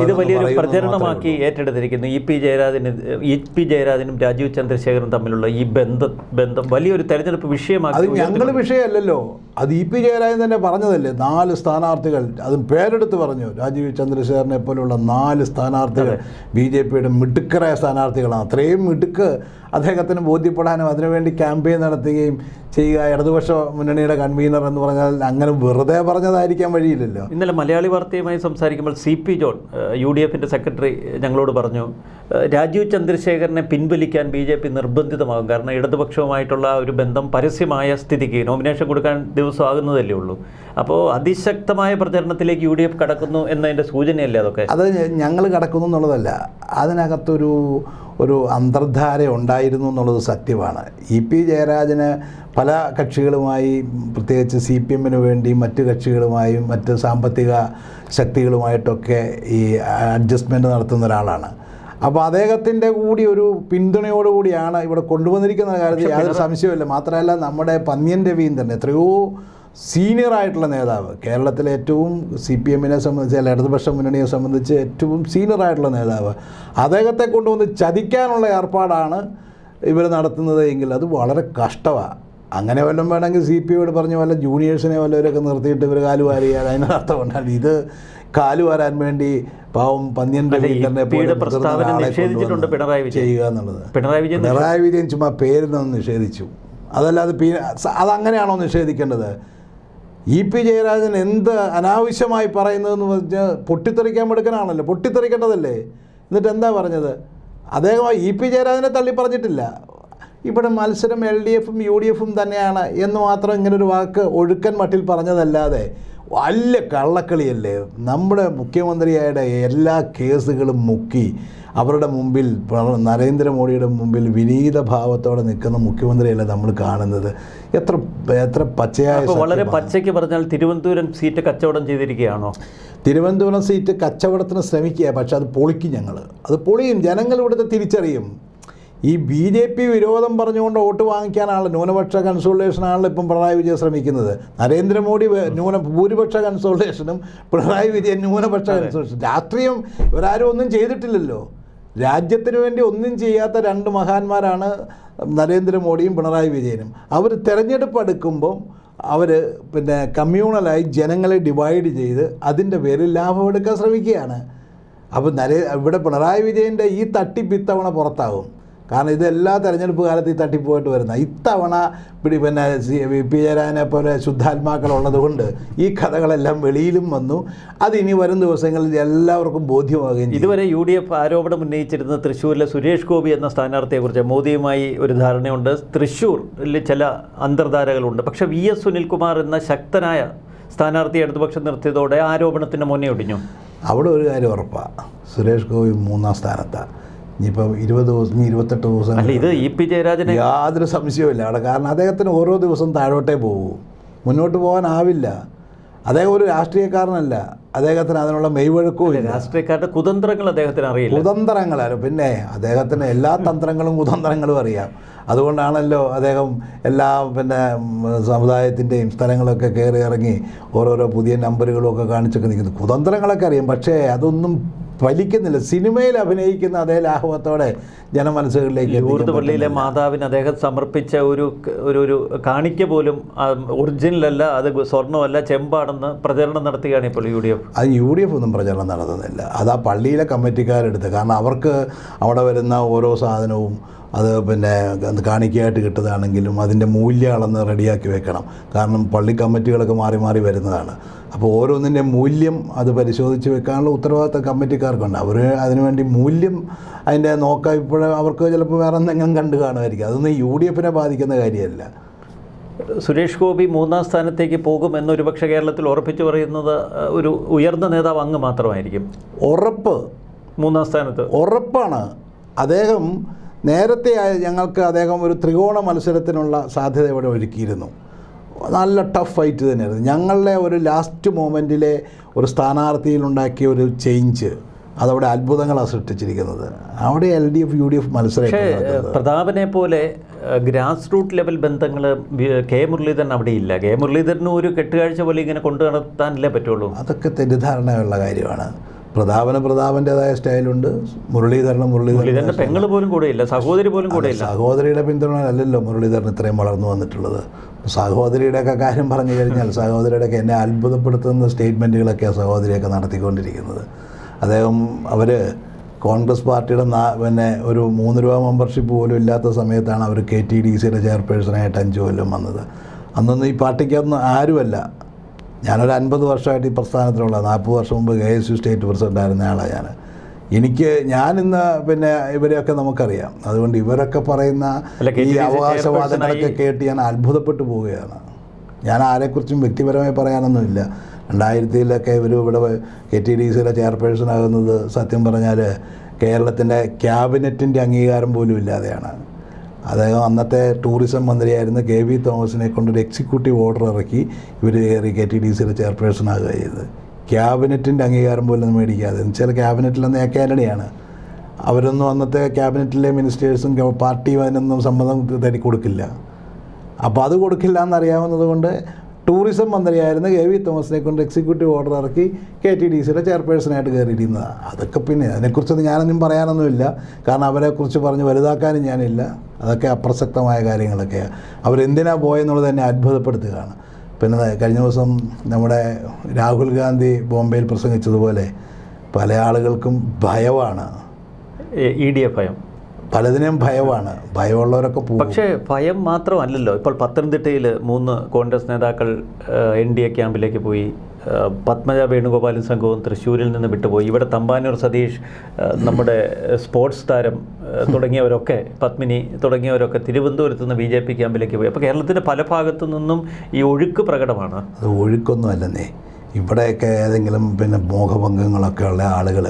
[SPEAKER 2] ഇത് വലിയൊരു പ്രചരണമാക്കി ഏറ്റെടുത്തിരിക്കുന്നു. EP ജയരാജനും രാജീവ് ചന്ദ്രശേഖരനും തമ്മിലുള്ള ഈ ബന്ധം വലിയൊരു തെരഞ്ഞെടുപ്പ് വിഷയമാക്കി.
[SPEAKER 1] അത് ഞങ്ങൾ വിഷയമല്ലല്ലോ, അത് EP ജയരാജൻ തന്നെ പറഞ്ഞതല്ലേ. 4 സ്ഥാനാർത്ഥികൾ, അതും പേരെടുത്ത് പറഞ്ഞു. രാജീവ് ചന്ദ്രശേഖരനെ പോലുള്ള 4 സ്ഥാനാർത്ഥികൾ BJPയുടെ മിടുക്കരായ സ്ഥാനാർത്ഥികളാണ്. അത്രയും മിടുക്ക് അദ്ദേഹത്തിന് ബോധ്യപ്പെടാനും അതിനുവേണ്ടി ക്യാമ്പയിൻ നടത്തുകയും ചെയ്യുക. ഇടതുപക്ഷ മുന്നണിയുടെ കൺവീനർ എന്ന് പറഞ്ഞാൽ അങ്ങനെ വെറുതെ പറഞ്ഞതായിരിക്കാൻ വഴിയില്ലല്ലോ.
[SPEAKER 2] ഇന്നലെ മലയാളി വാർത്തയുമായി സംസാരിക്കുമ്പോൾ CP ജോൺ, UDFിൻ്റെ സെക്രട്ടറി, ഞങ്ങളോട് പറഞ്ഞു രാജീവ് ചന്ദ്രശേഖരനെ പിൻവലിക്കാൻ BJP നിർബന്ധിതമാകും. കാരണം ഇടതുപക്ഷവുമായിട്ടുള്ള ഒരു ബന്ധം പരസ്യമായ സ്ഥിതിക്ക് നോമിനേഷൻ കൊടുക്കാൻ ദിവസമാകുന്നതല്ലേ ഉള്ളൂ. അപ്പോൾ അതിശക്തമായ പ്രചരണത്തിലേക്ക് UDF കടക്കുന്നു എന്നതിൻ്റെ സൂചനയല്ലേ അതൊക്കെ?
[SPEAKER 1] അത് ഞങ്ങൾ കടക്കുന്നു എന്നുള്ളതല്ല, അതിനകത്തൊരു അന്തർധാര ഉണ്ടായിരുന്നു എന്നുള്ളത് സത്യമാണ്. EP ജയരാജന് പല കക്ഷികളുമായി, പ്രത്യേകിച്ച് CPM-ന് വേണ്ടി മറ്റ് കക്ഷികളുമായും മറ്റ് സാമ്പത്തിക ശക്തികളുമായിട്ടൊക്കെ ഈ അഡ്ജസ്റ്റ്മെൻറ്റ് നടത്തുന്ന ഒരാളാണ്. അപ്പോൾ അദ്ദേഹത്തിൻ്റെ കൂടി ഒരു പിന്തുണയോടുകൂടിയാണ് ഇവിടെ കൊണ്ടുവന്നിരിക്കുന്ന കാര്യത്തിൽ യാതൊരു സംശയമില്ല. മാത്രമല്ല, നമ്മുടെ പന്ന്യൻ രവീന്ദ്രൻ എത്രയോ സീനിയറായിട്ടുള്ള നേതാവ്, കേരളത്തിലെ ഏറ്റവും CPM-നെ സംബന്ധിച്ച്, അല്ല ഇടതുപക്ഷ മുന്നണിയെ സംബന്ധിച്ച് ഏറ്റവും സീനിയറായിട്ടുള്ള നേതാവ്, അദ്ദേഹത്തെ കൊണ്ടുവന്ന് ചതിക്കാനുള്ള ഏർപ്പാടാണ് ഇവർ നടത്തുന്നത് എങ്കിൽ അത് വളരെ കഷ്ടമാണ്. അങ്ങനെ വല്ലതും വേണമെങ്കിൽ CPയോട് പറഞ്ഞ് വല്ല ജൂനിയേഴ്സിനെ വല്ലവരൊക്കെ നിർത്തിയിട്ട് ഇവർ കാലുവാരിയാൽ അതിനർത്ഥം ഉണ്ടാകും. ഇത് കാലുവാരാൻ വേണ്ടി പാവം പന്ന്യൻ രവീന്ദ്രനെ
[SPEAKER 2] നിഷേധിച്ചിട്ടുണ്ട് പിണറായി വിജയൻ
[SPEAKER 1] ചെയ്യുക എന്നുള്ളത്. പിണറായി വിജയൻ ചുമ്മാ പേരിനൊന്ന് നിഷേധിച്ചു, അതല്ലാതെ അതങ്ങനെയാണോ നിഷേധിക്കേണ്ടത്? ഇ പി ജയരാജൻ എന്ത് അനാവശ്യമായി പറയുന്നതെന്ന് വെച്ചാൽ പൊട്ടിത്തെറിക്കാൻ എടുക്കാനാണല്ലോ, പൊട്ടിത്തെറിക്കേണ്ടതല്ലേ. എന്നിട്ട് എന്താ പറഞ്ഞത്? അദ്ദേഹം ഇ പി ജയരാജനെ തള്ളി പറഞ്ഞിട്ടില്ല. ഇവിടെ മത്സരം LDFും UDFും തന്നെയാണ് എന്ന് മാത്രം ഇങ്ങനൊരു വാക്ക് ഒഴുക്കൻ മട്ടിൽ പറഞ്ഞതല്ലാതെ വലിയ കള്ളക്കളിയല്ലേ. നമ്മുടെ മുഖ്യമന്ത്രിയുടെ എല്ലാ കേസുകളും മുക്കി അവരുടെ മുമ്പിൽ, നരേന്ദ്രമോദിയുടെ മുമ്പിൽ വിനീത ഭാവത്തോടെ നിൽക്കുന്ന മുഖ്യമന്ത്രിയല്ലേ നമ്മൾ കാണുന്നത്. എത്ര പച്ചയായ,
[SPEAKER 2] വളരെ പച്ചയ്ക്ക് പറഞ്ഞാൽ തിരുവനന്തപുരം സീറ്റ് കച്ചവടം ചെയ്തിരിക്കുകയാണോ?
[SPEAKER 1] തിരുവനന്തപുരം സീറ്റ് കച്ചവടത്തിന് ശ്രമിക്കുക, പക്ഷെ അത് പൊളിക്കും. അത് പൊളിയും. ജനങ്ങൾ ഇവിടുത്തെ തിരിച്ചറിയും. ഈ BJP വിരോധം പറഞ്ഞുകൊണ്ട് വോട്ട് വാങ്ങിക്കാനാണല്ലോ, ന്യൂനപക്ഷ കൺസോളിഡേഷനാണല്ലോ ഇപ്പം പിണറായി വിജയൻ ശ്രമിക്കുന്നത്. നരേന്ദ്രമോദി ഭൂരിപക്ഷ കൺസോളിഡേഷനും പിണറായി വിജയൻ ന്യൂനപക്ഷ കൺസോളിഡേഷൻ. രാഷ്ട്രീയം ഇവരാരും ഒന്നും ചെയ്തിട്ടില്ലല്ലോ. രാജ്യത്തിന് വേണ്ടി ഒന്നും ചെയ്യാത്ത രണ്ട് മഹാന്മാരാണ് നരേന്ദ്രമോദിയും പിണറായി വിജയനും. അവർ തെരഞ്ഞെടുപ്പ് എടുക്കുമ്പം അവർ കമ്മ്യൂണലായി ജനങ്ങളെ ഡിവൈഡ് ചെയ്ത് അതിൻ്റെ പേരിൽ ലാഭമെടുക്കാൻ ശ്രമിക്കുകയാണ്. അപ്പോൾ ഇവിടെ പിണറായി വിജയൻ്റെ ഈ തട്ടിപ്പ് ഇത്തവണ പുറത്താകും. കാരണം ഇതെല്ലാ തെരഞ്ഞെടുപ്പ് കാലത്ത് ഈ തട്ടിപ്പോയിട്ട് വരുന്ന, ഇത്തവണ പി ജയരാജനെ പോലെ ശുദ്ധാത്മാക്കളുള്ളത് കൊണ്ട് ഈ കഥകളെല്ലാം വെളിയിലും വന്നു. അതിനി വരും ദിവസങ്ങളിൽ എല്ലാവർക്കും ബോധ്യമാകുകയും.
[SPEAKER 2] ഇതുവരെ UDF ആരോപണം ഉന്നയിച്ചിരുന്നത് തൃശ്ശൂരിലെ സുരേഷ് ഗോപി എന്ന സ്ഥാനാർത്ഥിയെക്കുറിച്ച്. മോദിയുമായി ഒരു ധാരണയുണ്ട്, തൃശ്ശൂരിൽ ചില അന്തർധാരകളുണ്ട്. പക്ഷേ VS സുനിൽകുമാർ എന്ന ശക്തനായ സ്ഥാനാർത്ഥി ഇടതുപക്ഷം നിർത്തിയതോടെ ആരോപണത്തിന് മുന്നേ ഒടിഞ്ഞു.
[SPEAKER 1] അവിടെ ഒരു കാര്യം ഉറപ്പാണ്, സുരേഷ് ഗോപി 3-ാം സ്ഥാനത്താണ്. ഇനിയിപ്പം 20 ദിവസം 28 ദിവസം
[SPEAKER 2] അല്ല, ഇത് ഇ പി ജയരാജന്
[SPEAKER 1] യാതൊരു സംശയവുമില്ല അവിടെ. കാരണം അദ്ദേഹത്തിന് ഓരോ ദിവസം താഴോട്ടേ പോകും, മുന്നോട്ട് പോകാനാവില്ല. അദ്ദേഹം ഒരു രാഷ്ട്രീയക്കാരനല്ല, അദ്ദേഹത്തിന് അതിനുള്ള മെയ്വഴക്കവും ഇല്ല.
[SPEAKER 2] രാഷ്ട്രീയക്കാരുടെ കുതന്ത്രങ്ങൾ അദ്ദേഹത്തിന് അറിയില്ല.
[SPEAKER 1] കുതന്ത്രങ്ങളാണ്, പിന്നെ അദ്ദേഹത്തിന് എല്ലാ തന്ത്രങ്ങളും കുതന്ത്രങ്ങളും അറിയാം. അതുകൊണ്ടാണല്ലോ അദ്ദേഹം എല്ലാ സമുദായത്തിൻ്റെയും സ്ഥലങ്ങളൊക്കെ കയറി ഇറങ്ങി ഓരോരോ പുതിയ നമ്പറുകളൊക്കെ കാണിച്ചൊക്കെ നിൽക്കുന്നത്. കുതന്ത്രങ്ങളൊക്കെ അറിയാം, പക്ഷേ അതൊന്നും ഫലിക്കുന്നില്ല. സിനിമയിൽ അഭിനയിക്കുന്ന അതേ ലാഘവത്തോടെ ജനമനസ്സുകളിലേക്ക്.
[SPEAKER 2] ലൂർദ് പള്ളിയിലെ മാതാവിന് അദ്ദേഹം സമർപ്പിച്ച ഒരു കാണിക്ക പോലും ഒറിജിനലല്ല, അത് സ്വർണ്ണമല്ല, ചെമ്പാണെന്ന് പ്രചരണം നടത്തുകയാണ് ഇപ്പോൾ UDF.
[SPEAKER 1] അത് UDF ഒന്നും പ്രചരണം നടത്തുന്നില്ല, അത് ആ പള്ളിയിലെ കമ്മിറ്റിക്കാരെടുത്ത്. കാരണം അവർക്ക് അവിടെ വരുന്ന ഓരോ സാധനവും അത് കാണിക്കയായിട്ട് കിട്ടുന്നതാണെങ്കിലും അതിൻ്റെ മൂല്യം അളന്ന് റെഡിയാക്കി വെക്കണം. കാരണം പള്ളി കമ്മിറ്റികളൊക്കെ മാറി മാറി വരുന്നതാണ്. അപ്പോൾ ഓരോന്നിൻ്റെ മൂല്യം അത് പരിശോധിച്ച് വെക്കാനുള്ള ഉത്തരവാദിത്തം കമ്മിറ്റിക്കാർക്കുണ്ട്. അവർ അതിനുവേണ്ടി മൂല്യം അതിൻ്റെ നോക്കാൻ ഇപ്പോഴും അവർക്ക് ചിലപ്പോൾ വേറെ എന്തെങ്കിലും കണ്ടു കാണുമായിരിക്കും. അതൊന്നും UDFനെ ബാധിക്കുന്ന കാര്യമല്ല.
[SPEAKER 2] സുരേഷ് ഗോപി 3-ാം സ്ഥാനത്തേക്ക് പോകുമെന്നൊരു പക്ഷേ കേരളത്തിൽ ഉറപ്പിച്ചു പറയുന്നത് ഒരു ഉയർന്ന നേതാവ് അങ്ങ് മാത്രമായിരിക്കും.
[SPEAKER 1] ഉറപ്പ്,
[SPEAKER 2] 3-ാം സ്ഥാനത്ത്
[SPEAKER 1] ഉറപ്പാണ്. അദ്ദേഹം നേരത്തെ ഞങ്ങൾക്ക് അദ്ദേഹം ഒരു ത്രികോണ മത്സരത്തിനുള്ള സാധ്യത ഇവിടെ ഒരുക്കിയിരുന്നു. നല്ല ടഫ് ഫൈറ്റ് തന്നെയായിരുന്നു. ഞങ്ങളുടെ ഒരു ലാസ്റ്റ് മൊമെൻറ്റിലെ ഒരു സ്ഥാനാർത്ഥിയിലുണ്ടാക്കിയ ഒരു ചേഞ്ച് അതവിടെ അത്ഭുതങ്ങളാണ് സൃഷ്ടിച്ചിരിക്കുന്നത്. അവിടെ LDF UDF മത്സരം.
[SPEAKER 2] പ്രതാപനെ പോലെ ഗ്രാസ് റൂട്ട് ലെവൽ ബന്ധങ്ങൾ കെ മുരളീധരൻ അവിടെ ഇല്ല. കെ മുരളീധരന് ഒരു കെട്ടുകാഴ്ച പോലെ ഇങ്ങനെ കൊണ്ടു നടത്താനല്ലേ പറ്റുള്ളൂ.
[SPEAKER 1] അതൊക്കെ തെറ്റിദ്ധാരണയുള്ള കാര്യമാണ്. പ്രതാപൻ്റെതായ സ്റ്റൈലുണ്ട്, മുരളീധരൻ്റെ
[SPEAKER 2] പെങ്ങൾ പോലും കൂടെയില്ല, സഹോദരി പോലും കൂടെയില്ല.
[SPEAKER 1] സഹോദരിയുടെ പിന്തുണ അല്ലല്ലോ മുരളീധരൻ ഇത്രയും വളർന്നു വന്നിട്ടുള്ളത്. സഹോദരിയുടെയൊക്കെ കാര്യം പറഞ്ഞു കഴിഞ്ഞാൽ സഹോദരിയുടെയൊക്കെ എന്നെ അത്ഭുതപ്പെടുത്തുന്ന സ്റ്റേറ്റ്മെൻറ്റുകളൊക്കെയാണ് സഹോദരിയൊക്കെ നടത്തിക്കൊണ്ടിരിക്കുന്നത്. അവർ കോൺഗ്രസ് പാർട്ടിയുടെ ഒരു 3 രൂപ മെമ്പർഷിപ്പ് പോലും ഇല്ലാത്ത സമയത്താണ് അവർ KTDCയുടെ ചെയർപേഴ്സണായിട്ട് 5 കൊല്ലം വന്നത്. അന്നൊന്നും ഈ പാർട്ടിക്കൊന്നും ആരുമല്ല. ഞാനൊരു 50 വർഷമായിട്ട് ഈ പ്രസ്ഥാനത്തിലുള്ള, 40 വർഷം മുമ്പ് KSU സ്റ്റേറ്റ് പ്രസിഡൻ്റ് ആയിരുന്ന ആളാണ് ഞാനിന്ന് ഇവരെയൊക്കെ നമുക്കറിയാം. അതുകൊണ്ട് ഇവരൊക്കെ പറയുന്ന ഈ അവകാശവാദങ്ങളൊക്കെ കേട്ട് ഞാൻ അത്ഭുതപ്പെട്ടു പോവുകയാണ്. ഞാൻ ആരെക്കുറിച്ചും വ്യക്തിപരമായി പറയാനൊന്നുമില്ല. 2000-ലൊക്കെ ഇവിടെ KTDCയുടെ ചെയർപേഴ്സൺ ആകുന്നത് സത്യം പറഞ്ഞാൽ കേരളത്തിൻ്റെ ക്യാബിനറ്റിൻ്റെ അംഗീകാരം പോലും ഇല്ലാതെയാണ്. അദ്ദേഹം അന്നത്തെ ടൂറിസം മന്ത്രിയായിരുന്ന KV തോമസിനെ കൊണ്ടൊരു എക്സിക്യൂട്ടീവ് ഓർഡർ ഇറക്കി ഇവർ കയറി KTDCയുടെ ചെയർപേഴ്സൺ ആകുക ചെയ്തത്. ക്യാബിനറ്റിൻ്റെ അംഗീകാരം പോലും മേടിക്കാതെ. എന്നുവെച്ചാൽ ക്യാബിനറ്റിലന്ന് കേരളയാണ്. അവരൊന്നും അന്നത്തെ ക്യാബിനറ്റിലെ മിനിസ്റ്റേഴ്സും പാർട്ടി അതിനൊന്നും സമ്മതം തരി കൊടുക്കില്ല. അപ്പോൾ അത് കൊടുക്കില്ല എന്നറിയാവുന്നത് കൊണ്ട് ടൂറിസം മന്ത്രിയായിരുന്ന KV തോമസിനെ കൊണ്ട് എക്സിക്യൂട്ടീവ് ഓർഡർ ഇറക്കി KTDCയുടെ ചെയർപേഴ്സണായിട്ട് കയറിയിരുന്നത്. അതൊക്കെ അതിനെക്കുറിച്ചൊന്നും ഞാനൊന്നും പറയാനൊന്നുമില്ല. കാരണം അവരെക്കുറിച്ച് പറഞ്ഞ് വലുതാക്കാനും ഞാനില്ല. അതൊക്കെ അപ്രസക്തമായ കാര്യങ്ങളൊക്കെയാണ്. അവരെന്തിനാണ് പോയെന്നുള്ളത് തന്നെ അത്ഭുതപ്പെടുത്തുകയാണ്. കഴിഞ്ഞ ദിവസം നമ്മുടെ രാഹുൽ ഗാന്ധി ബോംബെയിൽ പ്രസംഗിച്ചതുപോലെ പല ആളുകൾക്കും ഭയമാണ്.
[SPEAKER 2] EDF ഭയം.
[SPEAKER 1] പലതിനെയും ഭയമുള്ളവരൊക്കെ പോകും.
[SPEAKER 2] പക്ഷേ ഭയം മാത്രമല്ലല്ലോ. ഇപ്പോൾ പത്തനംതിട്ടയിൽ 3 കോൺഗ്രസ് നേതാക്കൾ NDA ക്യാമ്പിലേക്ക് പോയി. പത്മജ വേണുഗോപാലും സംഘവും തൃശ്ശൂരിൽ നിന്ന് വിട്ടുപോയി. ഇവിടെ തമ്പാനൂർ സതീഷ്, നമ്മുടെ സ്പോർട്സ് താരം തുടങ്ങിയവരൊക്കെ, പത്മിനി തുടങ്ങിയവരൊക്കെ തിരുവനന്തപുരത്ത് നിന്ന് BJP ക്യാമ്പിലേക്ക് പോയി. അപ്പോൾ കേരളത്തിൻ്റെ പല ഭാഗത്തു നിന്നും ഈ ഒഴുക്ക് പ്രകടമാണ്.
[SPEAKER 1] അത് ഒഴുക്കൊന്നും അല്ലെന്നേ. ഇവിടെയൊക്കെ ഏതെങ്കിലും മോഹഭംഗങ്ങളൊക്കെ ഉള്ള ആളുകൾ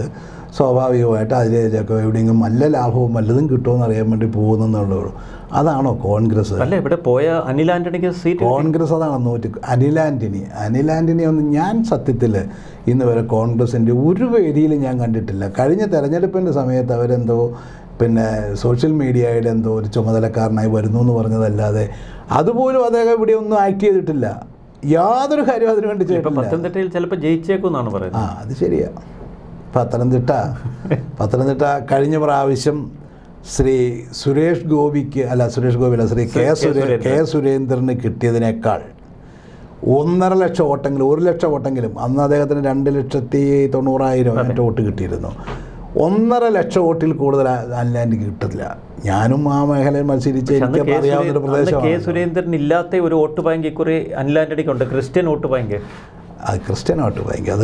[SPEAKER 1] സ്വാഭാവികമായിട്ട് അതിലേക്ക് എവിടെയെങ്കിലും നല്ല ലാഭവും വല്ലതും കിട്ടുമെന്ന് അറിയാൻ വേണ്ടി പോകുന്നുള്ളൂ. അതാണോ കോൺഗ്രസ്?
[SPEAKER 2] അല്ല, ഇവിടെ പോയ അനിൽ ആൻ്റണിക്ക് സീറ്റ്
[SPEAKER 1] കോൺഗ്രസ് അതാണ് അനിൽ ആൻ്റണി ഒന്നും ഞാൻ സത്യത്തിൽ ഇന്ന് വരെ കോൺഗ്രസിൻ്റെ ഒരു വേദിയിലും ഞാൻ കണ്ടിട്ടില്ല. കഴിഞ്ഞ തെരഞ്ഞെടുപ്പിൻ്റെ സമയത്ത് അവരെന്തോ സോഷ്യൽ മീഡിയയുടെ എന്തോ ഒരു ചുമതലക്കാരനായി വരുന്നു എന്ന് പറഞ്ഞതല്ലാതെ അതുപോലും അദ്ദേഹം ഇവിടെ ഒന്നും ആക്ട് ചെയ്തിട്ടില്ല. യാതൊരു കാര്യം അതിനു വേണ്ടി ചെയ്തിട്ടില്ല.
[SPEAKER 2] പത്തനംതിട്ടയിൽ ചിലപ്പോൾ ജയിച്ചേക്കുമെന്നാണ് പറയുന്നത്.
[SPEAKER 1] അത് ശരിയാ. പത്തനംതിട്ട കഴിഞ്ഞ പ്രാവശ്യം ശ്രീ കെ സുരേന്ദ്രന് കിട്ടിയതിനേക്കാൾ 1.5 ലക്ഷം വോട്ടെങ്കിലും 1 ലക്ഷം വോട്ടെങ്കിലും, അന്ന് അദ്ദേഹത്തിന് 2,90,000 വോട്ട് കിട്ടിയിരുന്നു. 1.5 ലക്ഷം വോട്ടിൽ കൂടുതൽ അനിലാൻഡിക്ക് കിട്ടില്ല. ഞാനും ആ മേഖലയിൽ മത്സരിച്ച് എനിക്ക് അറിയാവുന്ന പ്രദേശമാണ്.
[SPEAKER 2] കെ സുരേന്ദ്രൻ ഇല്ലാത്ത ഒരു വോട്ട് ബാങ്ക് ഇക്കുറി അനിൽ ആൻ്റണിക്കുണ്ട്, ക്രിസ്ത്യൻ വോട്ട് ബാങ്ക്.
[SPEAKER 1] അത് ക്രിസ്ത്യൻ വോട്ട് ബാങ്ക്, അത്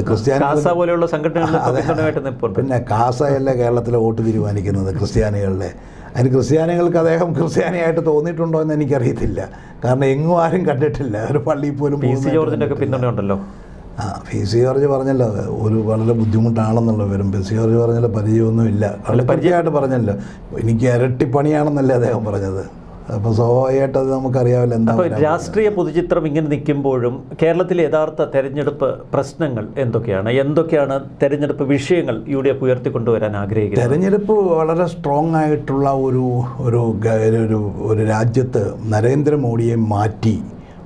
[SPEAKER 2] പോലെയുള്ള സംഘടനകൾ.
[SPEAKER 1] പിന്നെ കാസയല്ല കേരളത്തിലെ വോട്ട് തീരുമാനിക്കുന്നത്, ക്രിസ്ത്യാനികളുടെ. അതിന് ക്രിസ്ത്യാനികൾക്ക് അദ്ദേഹം ക്രിസ്ത്യാനിയായിട്ട് തോന്നിയിട്ടുണ്ടോ എന്ന് എനിക്കറിയത്തില്ല. കാരണം എങ്ങും ആരും കണ്ടിട്ടില്ല. ഒരു പള്ളിയിൽ പോലും
[SPEAKER 2] PC ജോർജിൻ്റെ ഒക്കെ പിന്തുണയുണ്ടല്ലോ.
[SPEAKER 1] PC ജോർജ് പറഞ്ഞല്ലോ ഒരു വളരെ ബുദ്ധിമുട്ടാണെന്നുള്ള വരും. PC ജോർജ് പറഞ്ഞല്ലോ പരിചയമൊന്നുമില്ല, കൃത്യമായിട്ട് പറഞ്ഞല്ലോ. എനിക്ക് ഇരട്ടിപ്പണിയാണെന്നല്ലേ അദ്ദേഹം പറഞ്ഞത്. അപ്പോൾ സ്വാഭാവികമായിട്ട് അത് നമുക്കറിയാമല്ലോ എന്താ.
[SPEAKER 2] അപ്പോൾ രാഷ്ട്രീയ പൊതുചിത്രം ഇങ്ങനെ നിൽക്കുമ്പോഴും കേരളത്തിലെ യഥാർത്ഥ തെരഞ്ഞെടുപ്പ് പ്രശ്നങ്ങൾ എന്തൊക്കെയാണ് തെരഞ്ഞെടുപ്പ് വിഷയങ്ങൾ UDF ഉയർത്തിക്കൊണ്ടുവരാൻ ആഗ്രഹിക്കുന്നത്?
[SPEAKER 1] തെരഞ്ഞെടുപ്പ് വളരെ സ്ട്രോങ് ആയിട്ടുള്ള ഒരു രാജ്യത്ത് നരേന്ദ്രമോദിയെ മാറ്റി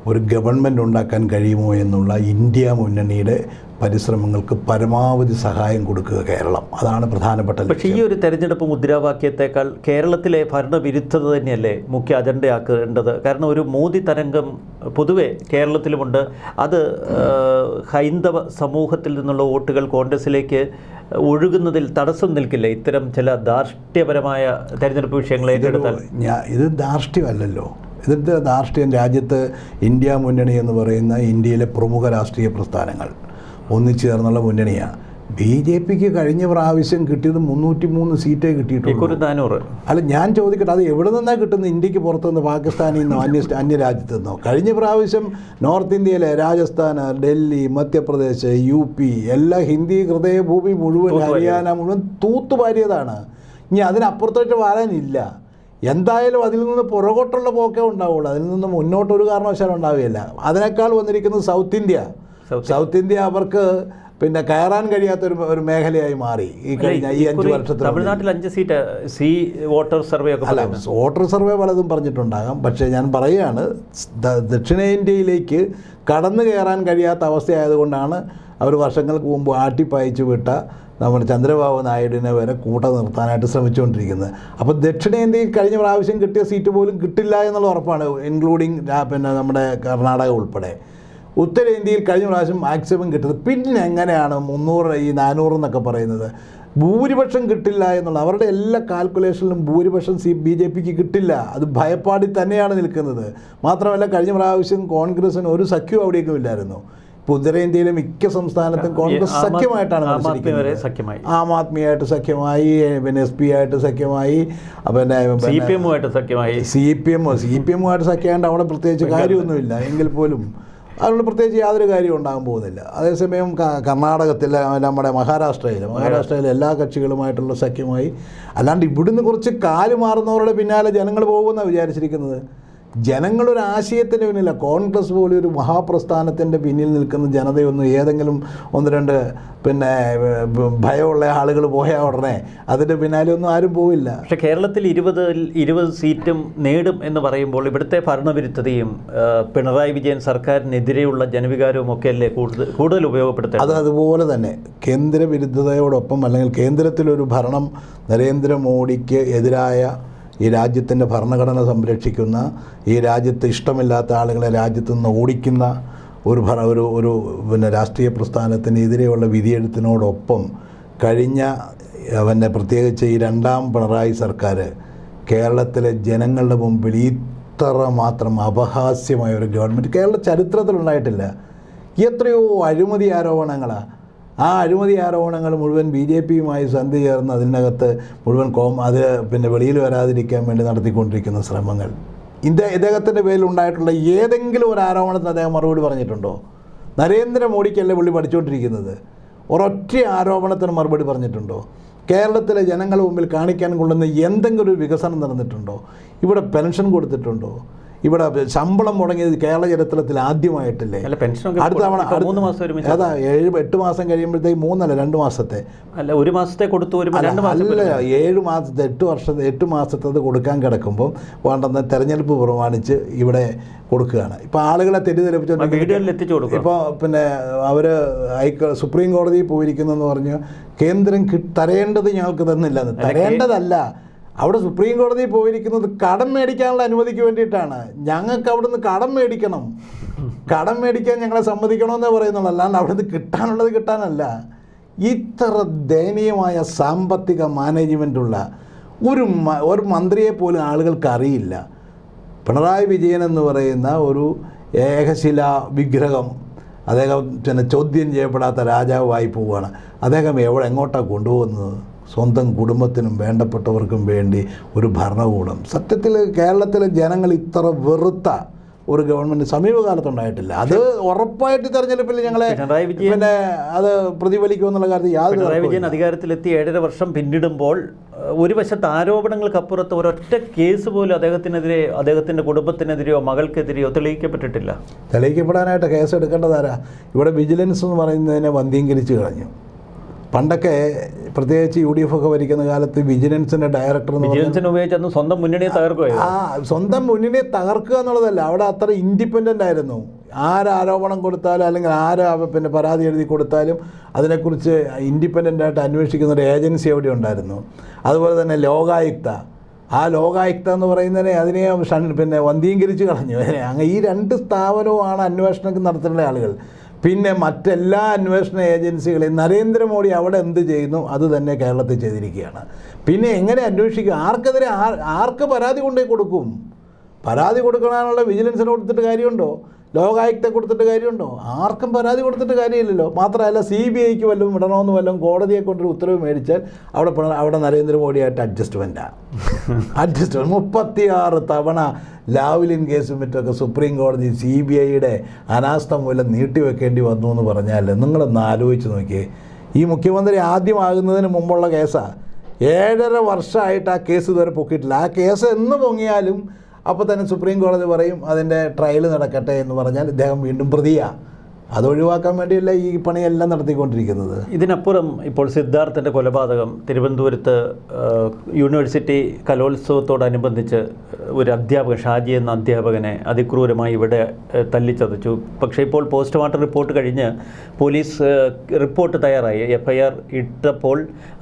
[SPEAKER 1] ഒരു ഗവൺമെൻറ് ഉണ്ടാക്കാൻ കഴിയുമോ എന്നുള്ള ഇന്ത്യ മുന്നണിയുടെ പരിശ്രമങ്ങൾക്ക് പരമാവധി സഹായം കൊടുക്കുക കേരളം. അതാണ് പ്രധാനപ്പെട്ട ലക്ഷ്യം.
[SPEAKER 2] പക്ഷേ ഈ ഒരു തെരഞ്ഞെടുപ്പ് മുദ്രാവാക്യത്തെക്കാൾ കേരളത്തിലെ ഭരണവിരുദ്ധത തന്നെയല്ലേ മുഖ്യ അജണ്ടയാക്കേണ്ടത്? കാരണം ഒരു മോദി തരംഗം പൊതുവെ കേരളത്തിലുമുണ്ട്. അത് ഹൈന്ദവ സമൂഹത്തിൽ നിന്നുള്ള വോട്ടുകൾ കോൺഗ്രസിലേക്ക് ഒഴുകുന്നതിൽ തടസ്സം നിൽക്കില്ല ഇത്തരം ചില ധാർഷ്ട്യപരമായ തെരഞ്ഞെടുപ്പ് വിഷയങ്ങൾ ഏറ്റെടുത്താൽ?
[SPEAKER 1] ഇത് ധാർഷ്ട്യമല്ലല്ലോ. ഇതിൻ്റെ ധാർഷ്ട്യം രാജ്യത്ത് ഇന്ത്യ മുന്നണി എന്ന് പറയുന്ന ഇന്ത്യയിലെ പ്രമുഖ രാഷ്ട്രീയ പ്രസ്ഥാനങ്ങൾ ഒന്നിച്ചേർന്നുള്ള മുന്നണിയാണ്. BJPക്ക് കഴിഞ്ഞ പ്രാവശ്യം കിട്ടിയത് 303 സീറ്റേ കിട്ടിയിട്ടുള്ളൂ.
[SPEAKER 2] 400.
[SPEAKER 1] അല്ല, ഞാൻ ചോദിക്കട്ടെ, അത് എവിടെ നിന്നാണ് കിട്ടുന്നത്? ഇന്ത്യക്ക് പുറത്തുനിന്ന്, പാകിസ്ഥാനിൽ നിന്നോ അന്യരാജ്യത്തു നിന്നോ? കഴിഞ്ഞ പ്രാവശ്യം നോർത്ത് ഇന്ത്യയിലെ രാജസ്ഥാൻ, ഡൽഹി, മധ്യപ്രദേശ്, UP എല്ലാ ഹിന്ദി ഹൃദയഭൂമി മുഴുവൻ, ഹരിയാന മുഴുവൻ തൂത്തുപാരിയതാണ്. ഇനി അതിനപ്പുറത്തോട്ട് വരാനില്ല. എന്തായാലും അതിൽ നിന്ന് പുറകോട്ടുള്ള പോക്കേ ഉണ്ടാവുള്ളൂ, അതിൽ നിന്ന് മുന്നോട്ടൊരു കാരണവശാലും ഉണ്ടാവുകയില്ല. അതിനേക്കാൾ വന്നിരിക്കുന്നത് സൗത്ത് ഇന്ത്യ അവർക്ക് കയറാൻ കഴിയാത്തൊരു മേഖലയായി മാറി ഈ കഴിഞ്ഞ ഈ 5 വർഷത്തിൽ.
[SPEAKER 2] തമിഴ്നാട്ടിൽ 5 സീറ്റ് വോട്ടർ സർവേ ഒക്കെ.
[SPEAKER 1] അല്ല, വോട്ടർ സർവേ പലതും പറഞ്ഞിട്ടുണ്ടാകാം. പക്ഷേ ഞാൻ പറയുകയാണ്, ദക്ഷിണേന്ത്യയിലേക്ക് കടന്നു കയറാൻ കഴിയാത്ത അവസ്ഥയായതുകൊണ്ടാണ് അവർ വർഷങ്ങൾക്ക് മുമ്പ് ആട്ടിപ്പായിച്ചു വിട്ട നമ്മുടെ ചന്ദ്രബാബു നായിഡുവിനെ വരെ കൂട്ട നിർത്താനായിട്ട് ശ്രമിച്ചുകൊണ്ടിരിക്കുന്നത്. അപ്പോൾ ദക്ഷിണേന്ത്യയിൽ കഴിഞ്ഞ പ്രാവശ്യം കിട്ടിയ സീറ്റ് പോലും കിട്ടില്ല എന്നുള്ള ഉറപ്പാണ്, ഇൻക്ലൂഡിങ് നമ്മുടെ കർണാടക ഉൾപ്പെടെ. ഉത്തരേന്ത്യയിൽ കഴിഞ്ഞ പ്രാവശ്യം മാക്സിമം കിട്ടുന്നത്. പിന്നെ എങ്ങനെയാണ് 300 ഈ 400 എന്നൊക്കെ പറയുന്നത്? ഭൂരിപക്ഷം കിട്ടില്ല എന്നുള്ള അവരുടെ എല്ലാ കാൽക്കുലേഷനിലും ഭൂരിപക്ഷം BJPക്ക് കിട്ടില്ല. അത് ഭയപ്പാടി തന്നെയാണ് നിൽക്കുന്നത്. മാത്രമല്ല കഴിഞ്ഞ പ്രാവശ്യം കോൺഗ്രസിന് ഒരു സഖ്യം അവിടേക്കും ഇല്ലായിരുന്നു. ഇപ്പോൾ ഉത്തരേന്ത്യയിലെ മിക്ക സംസ്ഥാനത്തും കോൺഗ്രസ് സഖ്യമായിട്ടാണ് മത്സരിക്കുന്നത്. ആം ആദ്മിയായിട്ട് സഖ്യമായി, SP ആയിട്ട് സഖ്യമായി,
[SPEAKER 2] CPM-ഉമായിട്ട് സഖ്യമായി.
[SPEAKER 1] CPM-ഉമായിട്ട് സഖ്യമായിട്ട് അവിടെ പ്രത്യേകിച്ച് കാര്യമൊന്നുമില്ല. എങ്കിൽ പോലും അതുകൊണ്ട് പ്രത്യേകിച്ച് യാതൊരു കാര്യവും ഉണ്ടാകാൻ പോകുന്നില്ല. അതേസമയം കർണാടകത്തിൽ, നമ്മുടെ മഹാരാഷ്ട്രയിൽ എല്ലാ കക്ഷികളുമായിട്ടുള്ള സഖ്യമായി. അല്ലാണ്ട് ഇവിടുന്ന് കുറച്ച് കാല് മാറുന്നവരുടെ പിന്നാലെ ജനങ്ങൾ പോകുമെന്നാണ് വിചാരിച്ചിരിക്കുന്നത്. ജനങ്ങളൊരു ആശയത്തിന് പിന്നില്ല. കോൺഗ്രസ് പോലെ ഒരു മഹാപ്രസ്ഥാനത്തിൻ്റെ പിന്നിൽ നിൽക്കുന്ന ജനതയൊന്നും ഏതെങ്കിലും 1-2 ഭയമുള്ള ആളുകൾ പോയാൽ ഉടനെ അതിൻ്റെ പിന്നാലെ ഒന്നും ആരും പോവില്ല.
[SPEAKER 2] പക്ഷേ കേരളത്തിൽ 20 സീറ്റും നേടും എന്ന് പറയുമ്പോൾ ഇവിടുത്തെ ഭരണവിരുദ്ധതയും പിണറായി വിജയൻ സർക്കാരിനെതിരെയുള്ള ജനവികാരവും ഒക്കെ അല്ലേ കൂടുതൽ ഉപയോഗപ്പെടുത്തുന്നത്?
[SPEAKER 1] അതുപോലെ തന്നെ കേന്ദ്രവിരുദ്ധതയോടൊപ്പം, അല്ലെങ്കിൽ കേന്ദ്രത്തിലൊരു ഭരണം നരേന്ദ്രമോദിക്ക് എതിരായ, ഈ രാജ്യത്തിൻ്റെ ഭരണഘടന സംരക്ഷിക്കുന്ന, ഈ രാജ്യത്ത് ഇഷ്ടമില്ലാത്ത ആളുകളെ രാജ്യത്തു നിന്ന് ഓടിക്കുന്ന ഒരു രാഷ്ട്രീയ പ്രസ്ഥാനത്തിനെതിരെയുള്ള വിധിയെഴുത്തിനോടൊപ്പം കഴിഞ്ഞ പ്രത്യേകിച്ച് ഈ 2ാം പിണറായി സർക്കാർ കേരളത്തിലെ ജനങ്ങളുടെ മുമ്പിൽ ഇത്ര മാത്രം അപഹാസ്യമായ ഒരു ഗവൺമെൻറ് കേരള ചരിത്രത്തിലുണ്ടായിട്ടില്ല. എത്രയോ അഴിമതി ആരോപണങ്ങളാണ്. ആ അഴിമതി ആരോപണങ്ങൾ മുഴുവൻ BJPയുമായി സന്ധി ചേർന്ന് അതിനകത്ത് മുഴുവൻ അത് വെളിയിൽ വരാതിരിക്കാൻ വേണ്ടി നടത്തിക്കൊണ്ടിരിക്കുന്ന ശ്രമങ്ങൾ. ഇദ്ദേഹത്തിൻ്റെ പേരിൽ ഉണ്ടായിട്ടുള്ള ഏതെങ്കിലും ഒരു ആരോപണത്തിന് അദ്ദേഹം മറുപടി പറഞ്ഞിട്ടുണ്ടോ? നരേന്ദ്രമോദിക്കല്ലേ പുള്ളി പഠിച്ചുകൊണ്ടിരിക്കുന്നത്? ഒരൊറ്റ ആരോപണത്തിന് മറുപടി പറഞ്ഞിട്ടുണ്ടോ? കേരളത്തിലെ ജനങ്ങളുടെ മുമ്പിൽ കാണിക്കാൻ കൊള്ളുന്ന എന്തെങ്കിലും ഒരു വികസനം നടന്നിട്ടുണ്ടോ? ഇവിടെ പെൻഷൻ കൊടുത്തിട്ടുണ്ടോ? ഇവിടെ ശമ്പളം മുടങ്ങിയത് കേരള ചരിത്രത്തിൽ ആദ്യമായിട്ടില്ലേ? അടുത്ത തവണ 7-8 മാസം കഴിയുമ്പോഴത്തേക്ക് 2 മാസത്തെ
[SPEAKER 2] അല്ല 1 മാസത്തെ കൊടുത്തു, 2 മാസം
[SPEAKER 1] അല്ല 7 മാസത്തെ 8 മാസത്തെ കൊടുക്കാൻ കിടക്കുമ്പോൾ വേണ്ടെന്ന് തെരഞ്ഞെടുപ്പ് പ്രമാണിച്ച് ഇവിടെ കൊടുക്കുകയാണ്. ഇപ്പോൾ ആളുകളെ തെറ്റിദ്ധരിപ്പിച്ചു. ഇപ്പോൾ അവർ സുപ്രീം കോടതിയിൽ പോയിരിക്കുന്നെന്ന് പറഞ്ഞ് കേന്ദ്രം തരേണ്ടത് ഞങ്ങൾക്ക് തന്നില്ലെന്ന്. തരേണ്ടതല്ല, അവിടെ സുപ്രീം കോടതിയിൽ പോയിരിക്കുന്നത് കടം മേടിക്കാനുള്ള അനുമതിക്ക് വേണ്ടിയിട്ടാണ്. ഞങ്ങൾക്ക് അവിടെ നിന്ന് കടം മേടിക്കണം, കടം മേടിക്കാൻ ഞങ്ങളെ സമ്മതിക്കണമെന്നേ പറയുന്നുള്ളൂ, അല്ലാണ്ട് അവിടെ നിന്ന് കിട്ടാനുള്ളത് കിട്ടാനല്ല. ഇത്ര ദയനീയമായ സാമ്പത്തിക മാനേജ്മെൻറ്റുള്ള ഒരു മന്ത്രിയെ പോലും ആളുകൾക്ക് അറിയില്ല. പിണറായി വിജയൻ എന്ന് പറയുന്ന ഒരു ഏകശിലാ വിഗ്രഹം അദ്ദേഹം ചോദ്യം ചെയ്യപ്പെടാത്ത രാജാവായി പോവുകയാണ്. അദ്ദേഹം എങ്ങോട്ടാണ് കൊണ്ടുപോകുന്നത്? സ്വന്തം കുടുംബത്തിനും വേണ്ടപ്പെട്ടവർക്കും വേണ്ടി ഒരു ഭരണകൂടം. സത്യത്തിൽ കേരളത്തിലെ ജനങ്ങൾ ഇത്ര വെറുത്ത ഒരു ഗവൺമെൻറ് സമീപകാലത്തുണ്ടായിട്ടില്ല. അത് ഉറപ്പായിട്ട് തെരഞ്ഞെടുപ്പിൽ ഞങ്ങളെ അത് പ്രതിഫലിക്കുമെന്നുള്ള കാര്യത്തിൽ യാതൊരു.
[SPEAKER 2] പിണറായി വിജയൻ അധികാരത്തിലെത്തി 7.5 വർഷം പിന്നിടുമ്പോൾ ഒരു വശത്ത് ആരോപണങ്ങൾക്കപ്പുറത്ത് ഒരൊറ്റ കേസ് പോലും അദ്ദേഹത്തിനെതിരെ, അദ്ദേഹത്തിൻ്റെ കുടുംബത്തിനെതിരെയോ മകൾക്കെതിരെയോ തെളിയിക്കപ്പെട്ടിട്ടില്ല.
[SPEAKER 1] തെളിയിക്കപ്പെടാനായിട്ട് കേസ് എടുക്കേണ്ടതാരാ? ഇവിടെ വിജിലൻസ് എന്ന് പറയുന്നതിനെ വന്ധീകരിച്ച് കളഞ്ഞു. പണ്ടൊക്കെ പ്രത്യേകിച്ച് UDF ഒക്കെ ഭരിക്കുന്ന കാലത്ത് വിജിലൻസിൻ്റെ ഡയറക്ടർ
[SPEAKER 2] ഉപയോഗിച്ചു സ്വന്തം മുന്നണിയെ തകർക്കുക.
[SPEAKER 1] സ്വന്തം മുന്നണിയെ തകർക്കുക എന്നുള്ളതല്ല, അവിടെ അത്ര ഇൻഡിപെൻഡൻ്റ് ആയിരുന്നു. ആരോപണം കൊടുത്താലും അല്ലെങ്കിൽ പരാതി എഴുതി കൊടുത്താലും അതിനെക്കുറിച്ച് ഇൻഡിപെൻഡൻ്റായിട്ട് അന്വേഷിക്കുന്ന ഒരു ഏജൻസി അവിടെ ഉണ്ടായിരുന്നു. അതുപോലെ തന്നെ ലോകായുക്ത, ആ ലോകായുക്ത എന്ന് പറയുന്നതിനെ അതിനെ വന്ധീകരിച്ച് കളഞ്ഞു. അങ്ങനെ ഈ 2 സ്ഥാപനവുമാണ് അന്വേഷണം നടത്തേണ്ട ആളുകൾ. പിന്നെ മറ്റെല്ലാ അന്വേഷണ ഏജൻസികളെയും നരേന്ദ്രമോദി അവിടെ എന്ത് ചെയ്യുന്നു അത് തന്നെ കേരളത്തിൽ ചെയ്തിരിക്കുകയാണ്. പിന്നെ എങ്ങനെ അന്വേഷിക്കും? ആർക്കെതിരെ ആർക്ക് പരാതി കൊണ്ടുപോയി കൊടുക്കും? പരാതി കൊടുക്കാനുള്ള വിജിലൻസിന് കൊടുത്തിട്ട് കാര്യമുണ്ടോ? ലോകായുക്ത കൊടുത്തിട്ട് കാര്യമുണ്ടോ? ആർക്കും പരാതി കൊടുത്തിട്ട് കാര്യമില്ലല്ലോ. മാത്രമല്ല CBIക്ക് വല്ലതും വിടണമെന്ന് വല്ലതും കോടതിയെ കൊണ്ടൊരു ഉത്തരവ് മേടിച്ചാൽ അവിടെ നരേന്ദ്രമോദിയായിട്ട് അഡ്ജസ്റ്റ്മെൻറ്റാണ്. 36 തവണ ലാവ്ലിൻ കേസും മറ്റൊക്കെ സുപ്രീം കോടതി CBIയുടെ അനാസ്ഥ മൂലം നീട്ടിവെക്കേണ്ടി വന്നു എന്ന് പറഞ്ഞാൽ നിങ്ങളൊന്ന് ആലോചിച്ച് നോക്കിയേ. ഈ മുഖ്യമന്ത്രി ആദ്യമാകുന്നതിന് മുമ്പുള്ള കേസാണ്. 7.5 വർഷമായിട്ട് ആ കേസ് ഇതുവരെ പൊക്കിയിട്ടില്ല. ആ കേസ് എന്ന് പൊങ്ങിയാലും അപ്പോൾ തന്നെ സുപ്രീം കോടതി പറയും അതിൻ്റെ ട്രയൽ നടക്കട്ടെ എന്ന് പറഞ്ഞാൽ ഇദ്ദേഹം വീണ്ടും പ്രതിയാണ്. അതൊഴിവാക്കാൻ വേണ്ടിയല്ല ഈ പണിയെല്ലാം നടത്തിക്കൊണ്ടിരിക്കുന്നത്.
[SPEAKER 2] ഇതിനപ്പുറം ഇപ്പോൾ സിദ്ധാർത്ഥൻ്റെ കൊലപാതകം തിരുവനന്തപുരത്ത് യൂണിവേഴ്സിറ്റി കലോത്സവത്തോടനുബന്ധിച്ച് ഒരു അധ്യാപകൻ, ഷാജി എന്ന അധ്യാപകനെ അതിക്രൂരമായി ഇവിടെ തല്ലിച്ചതച്ചു. പക്ഷേ ഇപ്പോൾ പോസ്റ്റ്മോർട്ടം റിപ്പോർട്ട് കഴിഞ്ഞ് പോലീസ് റിപ്പോർട്ട് തയ്യാറായി. FIR ഇട്ടപ്പോൾ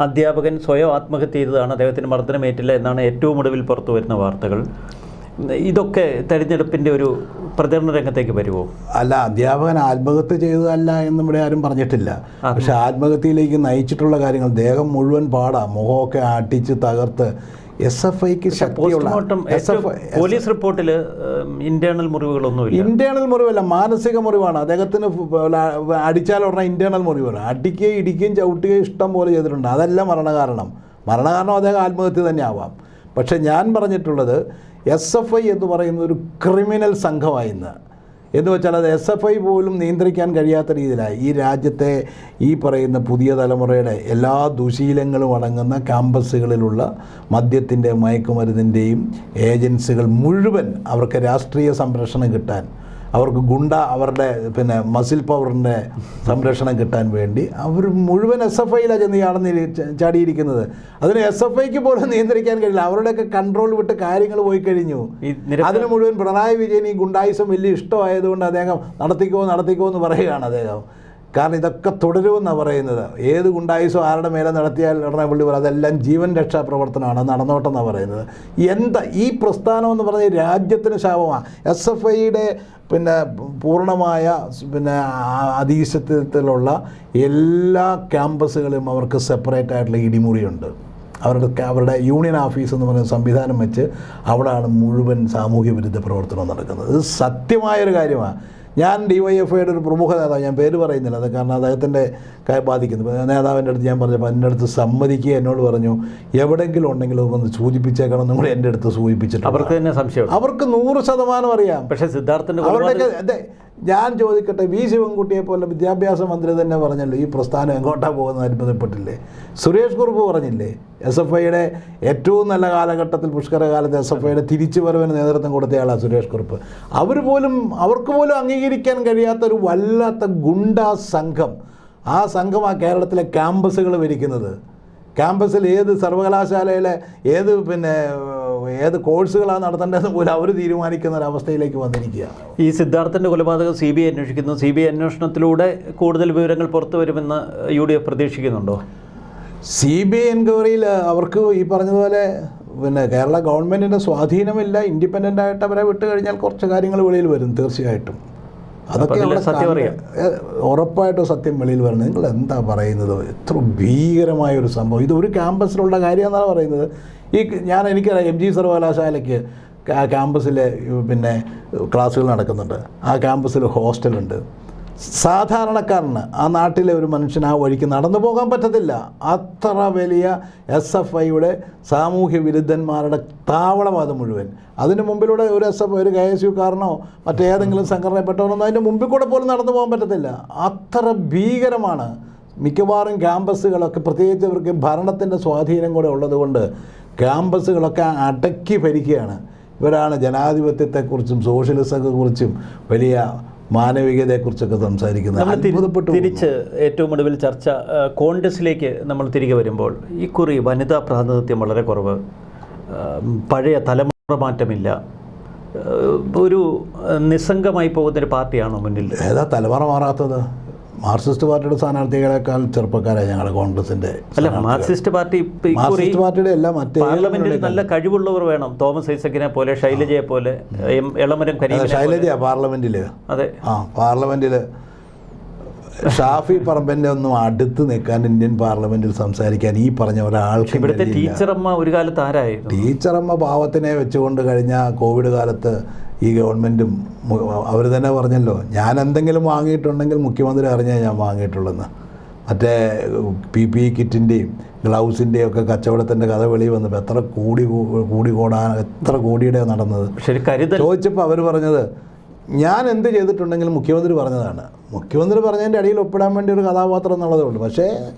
[SPEAKER 2] അധ്യാപകൻ സ്വയം ആത്മഹത്യ ചെയ്തതാണ്, അദ്ദേഹത്തിന് മർദ്ദനമേറ്റില്ല എന്നാണ് ഏറ്റവും ഒടുവിൽ പുറത്തു വരുന്ന വാർത്തകൾ. ഇതൊക്കെ തെരഞ്ഞെടുപ്പിൻ്റെ ഒരു പ്രചരണ രംഗത്തേക്ക് വരുമോ?
[SPEAKER 1] അല്ല, അധ്യാപകൻ ആത്മഹത്യ ചെയ്തതല്ല എന്നും ഇവിടെ ആരും പറഞ്ഞിട്ടില്ല. പക്ഷെ ആത്മഹത്യയിലേക്ക് നയിച്ചിട്ടുള്ള കാര്യങ്ങൾ ദേഹം മുഴുവൻ മുഖമൊക്കെ അടിച്ച് തകർത്ത് SFIക്ക് ശക്തിയുള്ള
[SPEAKER 2] പോലീസ് റിപ്പോർട്ടിൽ ഇന്റേണൽ മുറിവുകളൊന്നുമില്ല.
[SPEAKER 1] ഇന്റേണൽ മുറിവല്ല, മാനസിക മുറിവാണ്. അദ്ദേഹത്തിന് അടിച്ചാൽ ഉടനെ ഇന്റേണൽ മുറിവാണ്. അടിക്കുകയും ഇടിക്കുകയും ചവിട്ടുകയും ഇഷ്ടം പോലെ ചെയ്തിട്ടുണ്ട്. അതല്ല മരണകാരണം അദ്ദേഹം ആത്മഹത്യ തന്നെ ആവാം. പക്ഷെ ഞാൻ പറഞ്ഞിട്ടുള്ളത് SFI എന്ന് പറയുന്ന ഒരു ക്രിമിനൽ സംഘമായിന്ന് എന്ന് വെച്ചാൽ അത് SFI പോലും നിയന്ത്രിക്കാൻ കഴിയാത്ത രീതിയിലായി. ഈ രാജ്യത്തെ ഈ പറയുന്ന പുതിയ തലമുറയുടെ എല്ലാ ദുശീലങ്ങളും അടങ്ങുന്ന ക്യാമ്പസുകളിലുള്ള മദ്യത്തിൻ്റെ മയക്കുമരുന്നിൻ്റെയും ഏജൻസികൾ മുഴുവൻ അവർക്ക് രാഷ്ട്രീയ സംരക്ഷണം കിട്ടാൻ, അവർക്ക് അവരുടെ മസിൽ പവറിൻ്റെ സംരക്ഷണം കിട്ടാൻ വേണ്ടി അവർ മുഴുവൻ SFIയിലാണ് ചാടിയിരിക്കുന്നത്. അതിന് SFIക്ക് പോലും നിയന്ത്രിക്കാൻ കഴിയില്ല. അവരുടെയൊക്കെ കൺട്രോൾ വിട്ട് കാര്യങ്ങൾ പോയി കഴിഞ്ഞു. അതിന് മുഴുവൻ പിണറായി വിജയൻ ഈ ഗുണ്ടായിസം വലിയ ഇഷ്ടമായതുകൊണ്ട് അദ്ദേഹം നടത്തിക്കോ എന്ന് പറയുകയാണ് അദ്ദേഹം. കാരണം ഇതൊക്കെ തുടരുമെന്നാണ് പറയുന്നത്. ഏത് ഗുണ്ടായിസോ ആരുടെ മേലെ നടത്തിയാൽ ഉടനെ പുള്ളി പറയും അതെല്ലാം ജീവൻ രക്ഷാ പ്രവർത്തനമാണ്, നടന്നോട്ടെന്നാണ് പറയുന്നത്. ഈ പ്രസ്ഥാനം എന്ന് പറഞ്ഞാൽ രാജ്യത്തിന് ശാപമാണ്. SFIയുടെ പൂർണ്ണമായ അധീശത്വത്തിലുള്ള എല്ലാ ക്യാമ്പസുകളും അവർക്ക് സെപ്പറേറ്റ് ആയിട്ടുള്ള ഇടിമുറിയുണ്ട്. അവരുടെ യൂണിയൻ ഓഫീസ് എന്ന് പറയുന്ന സംവിധാനം വെച്ച് അവിടെയാണ് മുഴുവൻ സാമൂഹ്യ വിരുദ്ധ പ്രവർത്തനം നടക്കുന്നത്. ഇത് സത്യമായൊരു കാര്യമാണ്. ഞാൻ DYFIയുടെ ഒരു പ്രമുഖ നേതാവ്, ഞാൻ പേര് പറയുന്നില്ല, അത് കാരണം അദ്ദേഹത്തിൻ്റെ ബാധിക്കുന്നു. നേതാവിൻ്റെ അടുത്ത് ഞാൻ പറഞ്ഞപ്പോൾ എൻ്റെ അടുത്ത് സമ്മതിക്കുക എന്നോട് പറഞ്ഞു, എവിടെയെങ്കിലും ഉണ്ടെങ്കിലും ഒന്ന് സൂചിപ്പിച്ചേക്കണം എന്നും കൂടി എൻ്റെ അടുത്ത് സൂചിപ്പിച്ചിട്ടുണ്ട്.
[SPEAKER 2] അവർക്ക് തന്നെ സംശയം,
[SPEAKER 1] അവർക്ക് 100% അറിയാം.
[SPEAKER 2] പക്ഷേ സിദ്ധാർത്ഥൻ്റെ
[SPEAKER 1] അവരുടെയൊക്കെ അതെ, ഞാൻ ചോദിക്കട്ടെ, വി ശിവൻകുട്ടിയെ പോലെ വിദ്യാഭ്യാസ മന്ത്രി തന്നെ പറഞ്ഞല്ലോ ഈ പ്രസ്ഥാനം എങ്ങോട്ടാണ് പോകുന്നത് അത്ഭുതപ്പെട്ടില്ലേ? സുരേഷ് കുറുപ്പ് പറഞ്ഞില്ലേ SFIയുടെ ഏറ്റവും നല്ല കാലഘട്ടത്തിൽ പുഷ്കരകാലത്ത് SFIയുടെ തിരിച്ചുവരവിന് നേതൃത്വം കൊടുത്തയാളാണ് സുരേഷ് കുറുപ്പ്. അവർക്ക് പോലും അംഗീകരിക്കാൻ കഴിയാത്തൊരു വല്ലാത്ത ഗുണ്ടാ സംഘം, ആ സംഘമാണ് കേരളത്തിലെ ക്യാമ്പസുകൾ ഭരിക്കുന്നത്. ക്യാമ്പസിൽ ഏത് സർവകലാശാലയിലെ ഏത് കോഴ്സുകളാണ് നടത്തേണ്ടതെന്ന് പോലും അവർ തീരുമാനിക്കുന്ന ഒരവസ്ഥയിലേക്ക് വന്നിരിക്കുകയാണ്.
[SPEAKER 2] ഈ സിദ്ധാർത്ഥൻ്റെ കൊലപാതകം CBI അന്വേഷിക്കുന്നു. CBI അന്വേഷണത്തിലൂടെ കൂടുതൽ വിവരങ്ങൾ പുറത്തു വരുമെന്ന് UDF പ്രതീക്ഷിക്കുന്നുണ്ടോ?
[SPEAKER 1] CBI എൻക്വയറിയിൽ അവർക്ക് ഈ പറഞ്ഞതുപോലെ കേരള ഗവൺമെൻറ്റിൻ്റെ സ്വാധീനമില്ല. ഇൻഡിപെൻഡൻ്റ് ആയിട്ട് അവരെ വിട്ട് കഴിഞ്ഞാൽ കുറച്ച് കാര്യങ്ങൾ വെളിയിൽ വരും തീർച്ചയായിട്ടും. അതൊക്കെ
[SPEAKER 2] സത്യം അറിയാം,
[SPEAKER 1] ഉറപ്പായിട്ടും സത്യം വെളിയിൽ വരണം. നിങ്ങൾ എന്താ പറയുന്നത്? എത്ര ഭീകരമായൊരു സംഭവം! ഇത് ഒരു ക്യാമ്പസിലുള്ള കാര്യമെന്നാണ് പറയുന്നത്. എനിക്കറിയാം MG സർവകലാശാലയ്ക്ക് ക്യാമ്പസിൽ ക്ലാസ്സുകൾ നടക്കുന്നുണ്ട്. ആ ക്യാമ്പസിൽ ഹോസ്റ്റലുണ്ട്. സാധാരണക്കാരന്, ആ നാട്ടിലെ ഒരു മനുഷ്യന് ആ വഴിക്ക് നടന്നു പോകാൻ പറ്റത്തില്ല. അത്ര വലിയ SFIയുടെ സാമൂഹ്യ വിരുദ്ധന്മാരുടെ താവളം അത് മുഴുവൻ. അതിന് മുമ്പിലൂടെ ഒരു KSUക്കാരനോ മറ്റേതെങ്കിലും സംഘടനപ്പെട്ടവനോ അതിൻ്റെ മുമ്പിൽ കൂടെ പോലും നടന്നു പോകാൻ പറ്റത്തില്ല. അത്ര ഭീകരമാണ് മിക്കവാറും ക്യാമ്പസുകളൊക്കെ. പ്രത്യേകിച്ച് അവർക്ക് ഭരണത്തിൻ്റെ സ്വാധീനം കൂടെ ഉള്ളതുകൊണ്ട് ക്യാമ്പസുകളൊക്കെ അടക്കി ഭരിക്കുകയാണ്. ഇവരാണ് ജനാധിപത്യത്തെക്കുറിച്ചും സോഷ്യലിസത്തെക്കുറിച്ചും വലിയ മാനവികതയെക്കുറിച്ചൊക്കെ സംസാരിക്കുന്നത്.
[SPEAKER 2] തിരിച്ച് ഏറ്റവും ഒടുവിൽ ചർച്ച കോൺഗ്രസിലേക്ക് നമ്മൾ തിരികെ വരുമ്പോൾ ഇക്കുറി വനിതാ പ്രാതിനിധ്യം വളരെ കുറവ്, പഴയ തലമുറ മാറ്റമില്ല, ഒരു നിസ്സംഗമായി പോകുന്നൊരു പാർട്ടിയാണോ മുന്നിൽ?
[SPEAKER 1] ഏതാ തലമുറ മാറാത്തത്? മാർക്സിസ്റ്റ് പാർട്ടിയുടെ സ്ഥാനാർത്ഥികളെക്കാൾ ചെറുപ്പക്കാരാണ് ഞങ്ങളുടെ കോൺഗ്രസിൻ്റെ.
[SPEAKER 2] അല്ല, മാർക്സിസ്റ്റ്
[SPEAKER 1] പാർട്ടിയുടെ എല്ലാം
[SPEAKER 2] പാർലമെന്റിൽ നല്ല കഴിവുള്ളവർ വേണം. തോമസ് ഐസക്കിനെ പോലെ, ശൈലജയെ പോലെ, എളമരം കരീം.
[SPEAKER 1] ശൈലജ പാർലമെന്റിൽ,
[SPEAKER 2] അതെ,
[SPEAKER 1] പാർലമെന്റിൽ ഷാഫി പറമ്പൻ്റെ ഒന്നും അടുത്ത് നിൽക്കാൻ ഇന്ത്യൻ പാർലമെന്റിൽ സംസാരിക്കാൻ ഈ പറഞ്ഞ ഒരാൾക്ക്.
[SPEAKER 2] ഇവിടുത്തെ ടീച്ചറമ്മ ഒരു കാലത്ത് ആരായിരുന്നു?
[SPEAKER 1] ടീച്ചറമ്മ പാവത്തിനെ വെച്ചുകൊണ്ട് കഴിഞ്ഞ കോവിഡ് കാലത്ത് ഈ ഗവൺമെൻറ്റും അവർ തന്നെ പറഞ്ഞല്ലോ, ഞാൻ എന്തെങ്കിലും വാങ്ങിയിട്ടുണ്ടെങ്കിൽ മുഖ്യമന്ത്രി അറിഞ്ഞാൽ ഞാൻ വാങ്ങിയിട്ടുള്ളതെന്ന്. മറ്റേ PPE കിറ്റിൻ്റെയും ഗ്ലൗസിൻ്റെയും ഒക്കെ കച്ചവടത്തിൻ്റെ കഥ വെളിയിൽ വന്നപ്പോൾ എത്ര കോടിയുടെ നടന്നത്. ചോദിച്ചപ്പോൾ അവർ പറഞ്ഞത്, ഞാൻ എന്ത് ചെയ്തിട്ടുണ്ടെങ്കിലും മുഖ്യമന്ത്രി പറഞ്ഞതാണ്. മുഖ്യമന്ത്രി പറഞ്ഞതിൻ്റെ അടിയിൽ ഒപ്പിടാൻ വേണ്ടി ഒരു കഥാപാത്രം എന്നുള്ളതേ ഉള്ളൂ. പക്ഷേ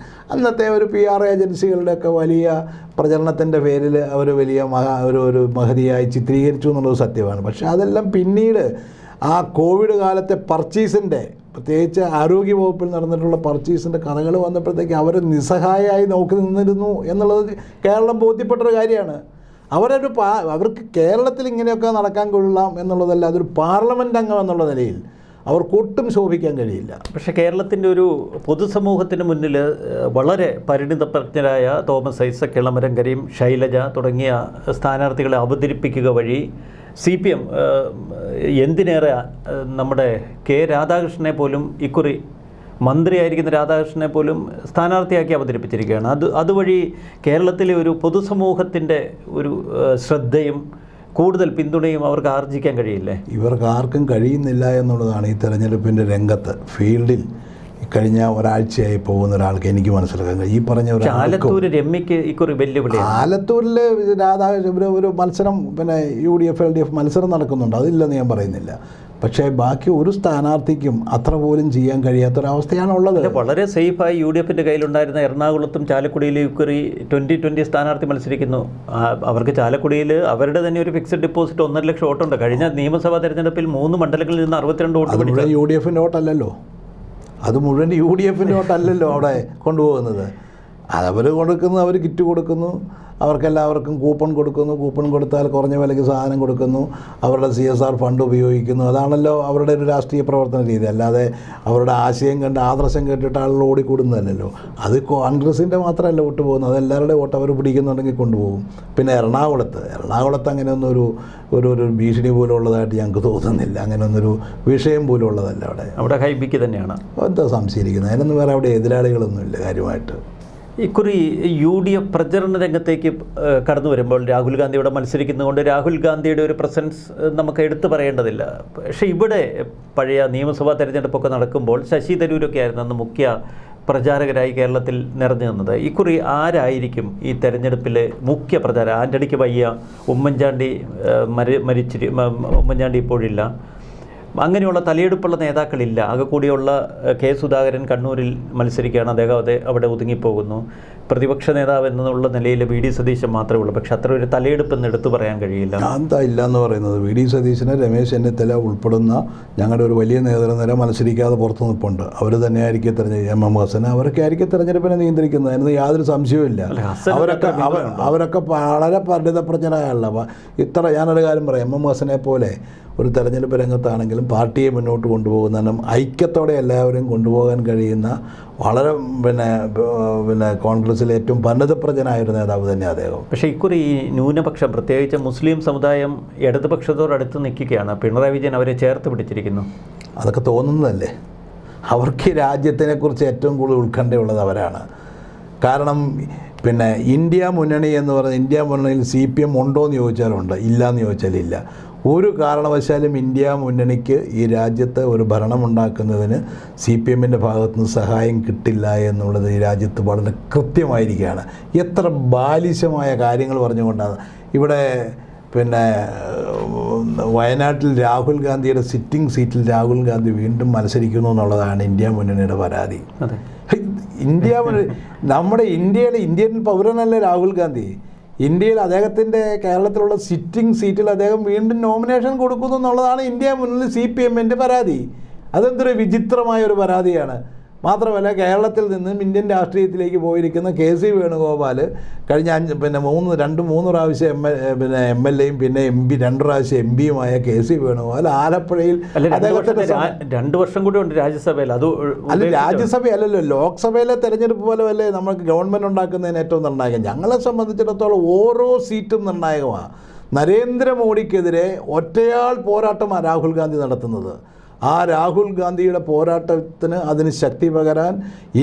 [SPEAKER 1] അന്നത്തെ ഒരു PR ഏജൻസികളുടെയൊക്കെ വലിയ പ്രചരണത്തിൻ്റെ പേരിൽ അവർ വലിയ ഒരു മഹതിയായി ചിത്രീകരിച്ചു എന്നുള്ളത് സത്യമാണ്. പക്ഷേ അതെല്ലാം പിന്നീട് ആ കോവിഡ് കാലത്തെ പർച്ചേസിൻ്റെ, പ്രത്യേകിച്ച് ആരോഗ്യവകുപ്പിൽ നടന്നിട്ടുള്ള പർച്ചേസിൻ്റെ കഥകൾ വന്നപ്പോഴത്തേക്ക് അവർ നിസ്സഹായമായി നോക്കി നിന്നിരുന്നു എന്നുള്ളത് കേരളം ബോധ്യപ്പെട്ടൊരു കാര്യമാണ്. അവർക്ക് കേരളത്തിൽ ഇങ്ങനെയൊക്കെ നടക്കാൻ കൊള്ളാം എന്നുള്ളതല്ല, അതൊരു പാർലമെൻറ്റ് അംഗം എന്നുള്ള നിലയിൽ അവർക്കൊട്ടും ശോഭിക്കാൻ കഴിയില്ല.
[SPEAKER 2] പക്ഷേ കേരളത്തിൻ്റെ ഒരു പൊതുസമൂഹത്തിന് മുന്നിൽ വളരെ പരിണിതപ്രജ്ഞരായ തോമസ് ഐസക്, എളമരം കരീം, ശൈലജ തുടങ്ങിയ സ്ഥാനാർത്ഥികളെ അവതരിപ്പിക്കുക വഴി CPM എന്തിനേറെ നമ്മുടെ രാധാകൃഷ്ണനെ പോലും, ഇക്കുറി മന്ത്രിയായിരിക്കുന്ന രാധാകൃഷ്ണനെ പോലും സ്ഥാനാർത്ഥിയാക്കി അവതരിപ്പിച്ചിരിക്കുകയാണ്. അതുവഴി കേരളത്തിലെ ഒരു പൊതുസമൂഹത്തിൻ്റെ ഒരു ശ്രദ്ധയും കൂടുതൽ പിന്തുണയും അവർക്ക് ആർജിക്കാൻ കഴിയില്ലേ?
[SPEAKER 1] ഇവർക്ക് ആർക്കും കഴിയുന്നില്ല എന്നുള്ളതാണ് ഈ തെരഞ്ഞെടുപ്പിൻ്റെ രംഗത്ത്, ഫീൽഡിൽ കഴിഞ്ഞ ഒരാഴ്ചയായി പോകുന്ന ഒരാൾക്ക് എനിക്ക് മനസ്സിലാക്കാൻ കഴിയും. ഈ പറഞ്ഞ
[SPEAKER 2] ആലത്തൂർ രമ്യയ്ക്ക് ഇക്കുറി വെല്ലുവിളി.
[SPEAKER 1] ആലത്തൂരിൽ ഒരു മത്സരം UDF LDF മത്സരം നടക്കുന്നുണ്ട്, അതില്ലെന്ന് ഞാൻ പറയുന്നില്ല. പക്ഷേ ബാക്കി ഒരു സ്ഥാനാർത്ഥിക്കും അത്ര പോലും ചെയ്യാൻ കഴിയാത്തൊരവസ്ഥയാണുള്ളത്.
[SPEAKER 2] വളരെ സേഫായി UDFൻ്റെ കയ്യിലുണ്ടായിരുന്ന എറണാകുളത്തും ചാലക്കുടിയിലും ഇക്കുറി 2020 സ്ഥാനാർത്ഥി മത്സരിക്കുന്നു. അവർക്ക് ചാലക്കുടിയിൽ അവരുടെ തന്നെ ഒരു ഫിക്സഡ് ഡെപ്പോസിറ്റ് 1.5 ലക്ഷം വോട്ടുണ്ട്. കഴിഞ്ഞ നിയമസഭാ തെരഞ്ഞെടുപ്പിൽ 3 മണ്ഡലങ്ങളിൽ നിന്ന് 62 വോട്ട്.
[SPEAKER 1] അത് മുഴുവൻ UDFൻ്റെ വോട്ടല്ലല്ലോ, അത് മുഴുവൻ UDFൻ്റെ വോട്ടല്ലല്ലോ അവിടെ കൊണ്ടുപോകുന്നത്. അതവർ കൊടുക്കുന്നു, അവർ കിറ്റ് കൊടുക്കുന്നു, അവർക്കെല്ലാവർക്കും കൂപ്പൺ കൊടുക്കുന്നു, കൂപ്പൺ കൊടുത്താൽ കുറഞ്ഞ വിലയ്ക്ക് സാധനം കൊടുക്കുന്നു, അവരുടെ CSR ഫണ്ട് ഉപയോഗിക്കുന്നു. അതാണല്ലോ അവരുടെ ഒരു രാഷ്ട്രീയ പ്രവർത്തന രീതി. അല്ലാതെ അവരുടെ ആശയം കണ്ട് ആദർശം കേട്ടിട്ട് ആളുകൾ ഓടിക്കൂടുന്നതല്ലല്ലോ. അത് കോൺഗ്രസിൻ്റെ മാത്രമല്ല വോട്ട് പോകുന്നത്, അതെല്ലാവരുടെ വോട്ട് അവർ പിടിക്കുന്നുണ്ടെങ്കിൽ കൊണ്ടുപോകും. പിന്നെ എറണാകുളത്ത് അങ്ങനെയൊന്നും ഒരു ഭീഷണി പോലും ഉള്ളതായിട്ട് ഞങ്ങൾക്ക് തോന്നുന്നില്ല. അങ്ങനെയൊന്നൊരു വിഷയം പോലും ഉള്ളതല്ല അവിടെ.
[SPEAKER 2] ഹൈബിക്ക് തന്നെയാണ്.
[SPEAKER 1] എന്താ സംശയിക്കുന്നത്? അതിനൊന്നും വേറെ അവിടെ എതിരാളികളൊന്നുമില്ല കാര്യമായിട്ട്.
[SPEAKER 2] ഇക്കുറി UDF പ്രചരണ രംഗത്തേക്ക് കടന്നു വരുമ്പോൾ രാഹുൽ ഗാന്ധി ഇവിടെ മത്സരിക്കുന്നതുകൊണ്ട് രാഹുൽ ഗാന്ധിയുടെ ഒരു പ്രസൻസ് നമുക്ക് എടുത്തു പറയേണ്ടതില്ല. പക്ഷേ ഇവിടെ പഴയ നിയമസഭാ തെരഞ്ഞെടുപ്പൊക്കെ നടക്കുമ്പോൾ ശശി തരൂരൊക്കെ ആയിരുന്നു അന്ന് മുഖ്യ പ്രചാരകരായി കേരളത്തിൽ നിറഞ്ഞു നിന്നത്. ഇക്കുറി ആരായിരിക്കും ഈ തെരഞ്ഞെടുപ്പിലെ മുഖ്യ പ്രചാരകർ? ആൻ്റണിക്ക് വയ്യ, ഉമ്മൻചാണ്ടി ഉമ്മൻചാണ്ടി ഇപ്പോഴില്ല, അങ്ങനെയുള്ള തലയെടുപ്പുള്ള നേതാക്കളില്ല. ആകെ കൂടിയുള്ള കെ സുധാകരൻ കണ്ണൂരിൽ മത്സരിക്കുകയാണ്, അദ്ദേഹം അവിടെ ഒതുങ്ങിപ്പോകുന്നു. പ്രതിപക്ഷ നേതാവ് എന്നുള്ള നിലയിൽ VD സതീശൻ മാത്രമേ ഉള്ളൂ. പക്ഷെ അത്ര ഒരു തലയെടുപ്പെന്ന് എടുത്തു പറയാൻ കഴിയില്ല.
[SPEAKER 1] എന്താ ഇല്ല എന്ന് പറയുന്നത്? VD സതീശനെ രമേശ് ചെന്നിത്തല ഉൾപ്പെടുന്ന ഞങ്ങളുടെ ഒരു വലിയ നേതൃനിര മത്സരിക്കാതെ പുറത്തു നിൽപ്പുണ്ട്. അവർ തന്നെയായിരിക്കും MM ഹസൻ, അവരൊക്കെ ആയിരിക്കും തെരഞ്ഞെടുപ്പിനെ നിയന്ത്രിക്കുന്നത്, അതിന് യാതൊരു സംശയവുമില്ല. അവരൊക്കെ വളരെ പരിണിതപ്രജ്ഞരായുള്ള ഞാനൊരു കാര്യം പറയാം, MM ഹസനെ പോലെ ഒരു തെരഞ്ഞെടുപ്പ് രംഗത്താണെങ്കിലും പാർട്ടിയെ മുന്നോട്ട് കൊണ്ടുപോകുന്നതിനും ഐക്യത്തോടെ എല്ലാവരും കൊണ്ടുപോകാൻ കഴിയുന്ന വളരെ പിന്നെ കോൺഗ്രസിലെ ഏറ്റവും പരിണിതപ്രജ്ഞനായ ഒരു നേതാവ് തന്നെ അദ്ദേഹം.
[SPEAKER 2] പക്ഷേ ഇക്കുറി ഈ ന്യൂനപക്ഷം, പ്രത്യേകിച്ച് മുസ്ലിം സമുദായം ഇടതുപക്ഷത്തോടടുത്ത് നിൽക്കുകയാണ്. പിണറായി വിജയൻ അവരെ ചേർത്ത് പിടിച്ചിരിക്കുന്നു.
[SPEAKER 1] അതൊക്കെ തോന്നുന്നതല്ലേ? അവർക്ക് ഈ രാജ്യത്തിനെക്കുറിച്ച് ഏറ്റവും കൂടുതൽ ഉത്കണ്ഠയുള്ളത് അവരാണ്. കാരണം ഇന്ത്യ മുന്നണി എന്ന് പറയുന്നത്, ഇന്ത്യ മുന്നണിയിൽ CPM ഉണ്ടോ എന്ന് ചോദിച്ചാലുണ്ട്, ഇല്ല എന്ന് ചോദിച്ചാലില്ല. ഒരു കാരണവശാലും ഇന്ത്യ മുന്നണിക്ക് ഈ രാജ്യത്ത് ഒരു ഭരണമുണ്ടാക്കുന്നതിന് CPMൻ്റെ ഭാഗത്തുനിന്ന് സഹായം കിട്ടില്ല എന്നുള്ളത് ഈ രാജ്യത്ത് വളരെ കൃത്യമായിരിക്കുകയാണ്. എത്ര ബാലിശമായ കാര്യങ്ങൾ പറഞ്ഞുകൊണ്ടാണ് ഇവിടെ വയനാട്ടിൽ രാഹുൽ ഗാന്ധിയുടെ സിറ്റിംഗ് സീറ്റിൽ രാഹുൽ ഗാന്ധി വീണ്ടും മത്സരിക്കുന്നു എന്നുള്ളതാണ് ഇന്ത്യ മുന്നണിയുടെ പരാതി. നമ്മുടെ ഇന്ത്യയിലെ ഇന്ത്യൻ പൗരനല്ലേ രാഹുൽ ഗാന്ധി? ഇന്ത്യയിൽ അദ്ദേഹത്തിൻ്റെ കേരളത്തിലുള്ള സിറ്റിംഗ് സീറ്റിൽ അദ്ദേഹം വീണ്ടും നോമിനേഷൻ കൊടുക്കുന്നു എന്നുള്ളതാണ് ഇന്ത്യ മുന്നണി CPMൻ്റെ പരാതി. അതെന്തൊരു വിചിത്രമായ ഒരു പരാതിയാണ്. മാത്രമല്ല, കേരളത്തിൽ നിന്നും ഇന്ത്യൻ രാഷ്ട്രീയത്തിലേക്ക് പോയിരിക്കുന്ന KC വേണുഗോപാൽ കഴിഞ്ഞ 3 പ്രാവശ്യം MLAയും പിന്നെ MP 2 പ്രാവശ്യം MPയുമായ KC വേണുഗോപാൽ ആലപ്പുഴയിൽ
[SPEAKER 2] 2 വർഷം കൂടി ഉണ്ട് രാജ്യസഭയിൽ.
[SPEAKER 1] രാജ്യസഭയല്ലല്ലോ, ലോക്സഭയിലെ തെരഞ്ഞെടുപ്പ് പോലെ അല്ലേ നമുക്ക് ഗവൺമെൻറ് ഉണ്ടാക്കുന്നതിന് ഏറ്റവും നിർണായകം. ഞങ്ങളെ സംബന്ധിച്ചിടത്തോളം ഓരോ സീറ്റും നിർണായകമാണ്. നരേന്ദ്രമോദിക്കെതിരെ ഒറ്റയാൾ പോരാട്ടമാണ് രാഹുൽ ഗാന്ധി നടത്തുന്നത്. ആ രാഹുൽ ഗാന്ധിയുടെ പോരാട്ടത്തിന് അതിന് ശക്തി പകരാൻ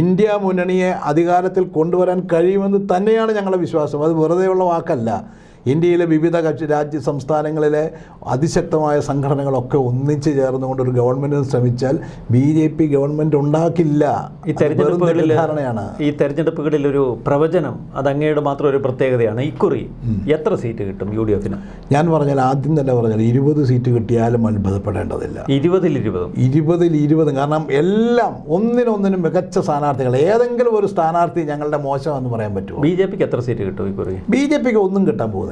[SPEAKER 1] ഇന്ത്യ മുന്നണിയെ അധികാരത്തിൽ കൊണ്ടുവരാൻ കഴിയുമെന്ന് തന്നെയാണ് ഞങ്ങളുടെ വിശ്വാസം. അത് വെറുതെയുള്ള വാക്കല്ല. ഇന്ത്യയിലെ വിവിധ രാജ്യ സംസ്ഥാനങ്ങളിലെ അതിശക്തമായ സംഘടനകളൊക്കെ ഒന്നിച്ചു ചേർന്നുകൊണ്ട് ഒരു ഗവൺമെൻറ്റിന് ശ്രമിച്ചാൽ BJP ഗവൺമെൻറ് ഉണ്ടാക്കില്ല.
[SPEAKER 2] ഈ തെരഞ്ഞെടുപ്പുകളിൽ ഒരു പ്രവചനം, അത് അങ്ങയുടെ മാത്രം ഒരു പ്രത്യേകതയാണ്. ഇക്കുറി എത്ര സീറ്റ് കിട്ടും UDFന്?
[SPEAKER 1] ഞാൻ പറഞ്ഞാൽ ആദ്യം തന്നെ പറഞ്ഞാൽ 20 സീറ്റ് കിട്ടിയാലും അത്ഭുതപ്പെടേണ്ടതില്ല.
[SPEAKER 2] 20-20
[SPEAKER 1] കാരണം എല്ലാം ഒന്നിനൊന്നിനും മികച്ച സ്ഥാനാർത്ഥികൾ. ഏതെങ്കിലും ഒരു സ്ഥാനാർത്ഥി ഞങ്ങളുടെ മോശമെന്ന് പറയാൻ പറ്റുമോ?
[SPEAKER 2] BJPക്ക് എത്ര സീറ്റ് കിട്ടും ഇക്കുറി?
[SPEAKER 1] BJPക്ക് ഒന്നും കിട്ടാൻ പോകുന്നില്ല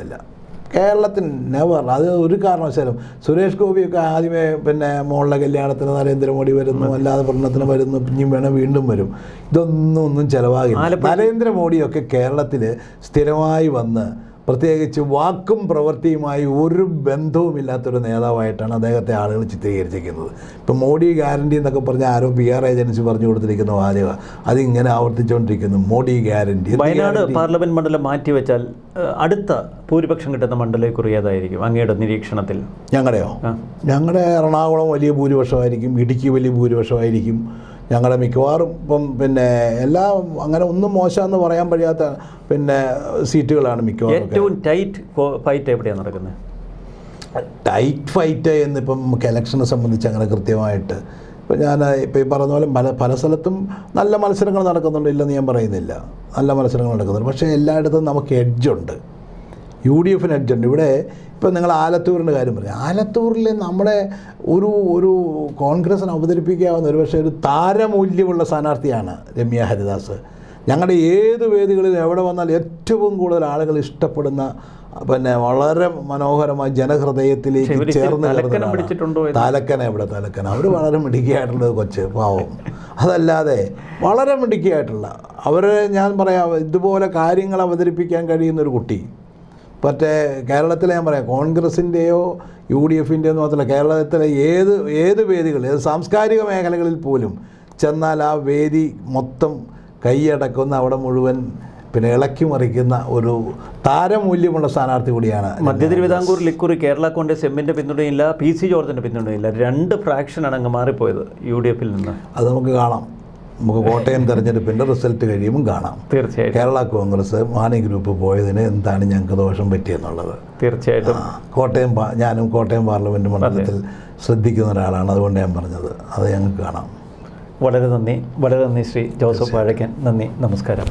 [SPEAKER 1] കേരളത്തിൽ, നെവർ. അത് ഒരു കാരണവശാലും. സുരേഷ് ഗോപിയൊക്കെ ആദ്യമേ മോളുടെ കല്യാണത്തിന് നരേന്ദ്രമോദി വരുന്നു, അല്ലാതെ ഭരണത്തിന് വരുന്നു, പിന്നെയും വേണം വീണ്ടും വരും. ഒന്നും ചിലവാകില്ല. നരേന്ദ്രമോദിയൊക്കെ കേരളത്തിൽ സ്ഥിരമായി വന്ന് പ്രത്യേകിച്ച് വാക്കും പ്രവൃത്തിയുമായി ഒരു ബന്ധവുമില്ലാത്തൊരു നേതാവായിട്ടാണ് അദ്ദേഹത്തെ ആളുകൾ ചിത്രീകരിച്ചിരിക്കുന്നത്. ഇപ്പം മോഡി ഗ്യാരണ്ടി എന്നൊക്കെ പറഞ്ഞ ആരോ PR ഏജൻസി പറഞ്ഞു കൊടുത്തിരിക്കുന്ന വാചകം അതിങ്ങനെ ആവർത്തിച്ചുകൊണ്ടിരിക്കുന്നു. മോഡി ഗ്യാരണ്ടി.
[SPEAKER 2] വയനാട് പാർലമെന്റ് മണ്ഡലം മാറ്റിവെച്ചാൽ അടുത്ത ഭൂരിപക്ഷം കിട്ടുന്ന മണ്ഡലം കുറിയതായിരിക്കും അങ്ങയുടെ നിരീക്ഷണത്തിൽ?
[SPEAKER 1] ഞങ്ങളുടെ എറണാകുളം വലിയ ഭൂരിപക്ഷമായിരിക്കും, ഇടുക്കി വലിയ ഭൂരിപക്ഷമായിരിക്കും. ഞങ്ങളുടെ മിക്കവാറും ഇപ്പം എല്ലാം അങ്ങനെ ഒന്നും മോശമെന്ന് പറയാൻ കഴിയാത്ത സീറ്റുകളാണ് മിക്കവാറും.
[SPEAKER 2] ഏറ്റവും ടൈറ്റ് ഫൈറ്റ് എവിടെയാണ് നടക്കുന്നത്?
[SPEAKER 1] ടൈറ്റ് ഫൈറ്റ് എന്നിപ്പം നമുക്ക് ഇലക്ഷനെ സംബന്ധിച്ച് അങ്ങനെ കൃത്യമായിട്ട് ഞാൻ ഈ പറഞ്ഞ പോലെ പല സ്ഥലത്തും നല്ല മത്സരങ്ങൾ നടക്കുന്നുണ്ട്, ഇല്ലെന്ന് ഞാൻ പറയുന്നില്ല. നല്ല മത്സരങ്ങൾ നടക്കുന്നുണ്ട്. പക്ഷേ എല്ലായിടത്തും നമുക്ക് എഡ്ജുണ്ട്. UDFന് എഡ്ജുണ്ട്. ഇവിടെ ഇപ്പം നിങ്ങൾ ആലത്തൂരിൻ്റെ കാര്യം പറഞ്ഞു. ആലത്തൂരിൽ നമ്മുടെ ഒരു കോൺഗ്രസിന് അവതരിപ്പിക്കാവുന്ന ഒരുപക്ഷെ ഒരു താരമൂല്യമുള്ള സ്ഥാനാർത്ഥിയാണ് രമ്യ ഹരിദാസ്. ഞങ്ങളുടെ ഏത് വേദികളിൽ എവിടെ വന്നാൽ ഏറ്റവും കൂടുതൽ ആളുകൾ ഇഷ്ടപ്പെടുന്ന വളരെ മനോഹരമായി ജനഹൃദയത്തിലേക്ക് ചേർന്ന് തലക്കന അവർ വളരെ മിടുക്കിയായിട്ടുള്ളത് കൊച്ച് പാവം. അതല്ലാതെ വളരെ മിടുക്കിയായിട്ടുള്ള ഞാൻ പറയാം, ഇതുപോലെ കാര്യങ്ങൾ അവതരിപ്പിക്കാൻ കഴിയുന്നൊരു കുട്ടി കേരളത്തിലെ ഞാൻ പറയാം, കോൺഗ്രസിൻ്റെയോ UDFൻ്റെയോ മാത്രമല്ല, കേരളത്തിലെ ഏത് വേദികളിൽ, ഏത് സാംസ്കാരിക മേഖലകളിൽ പോലും ചെന്നാൽ ആ വേദി മൊത്തം കൈയടക്കുന്ന, അവിടെ മുഴുവൻ ഇളക്കി മറിക്കുന്ന ഒരു താരമൂല്യമുള്ള സ്ഥാനാർത്ഥി കൂടിയാണ്.
[SPEAKER 2] മധ്യ തിരുവിതാംകൂറിൽ ഇക്കുറി കേരള കോൺഗ്രസ് എമ്മിൻ്റെ പിന്തുണയില്ല, PC ജോർജിൻ്റെ പിന്തുണയില്ല. 2 ഫ്രാക്ഷനാണ് അങ്ങ് മാറിപ്പോയത് UDFൽ നിന്ന്.
[SPEAKER 1] അത് നമുക്ക് കാണാം. നമുക്ക് കോട്ടയം തെരഞ്ഞെടുപ്പിൻ്റെ റിസൾട്ട് കഴിയുമ്പോൾ കാണാം.
[SPEAKER 2] തീർച്ചയായിട്ടും
[SPEAKER 1] കേരള കോൺഗ്രസ് മാണി ഗ്രൂപ്പ് പോയതിന് എന്താണ് ഞങ്ങൾക്ക് ദോഷം പറ്റിയെന്നുള്ളത്.
[SPEAKER 2] തീർച്ചയായിട്ടും
[SPEAKER 1] ഞാനും കോട്ടയം പാർലമെൻറ്റ് മണ്ഡലത്തിൽ ശ്രദ്ധിക്കുന്ന ഒരാളാണ്, അതുകൊണ്ട് ഞാൻ പറഞ്ഞത്. അത് ഞങ്ങൾക്ക് കാണാം.
[SPEAKER 2] വളരെ നന്ദി ശ്രീ ജോസഫ് വാഴക്കൻ. നന്ദി, നമസ്കാരം.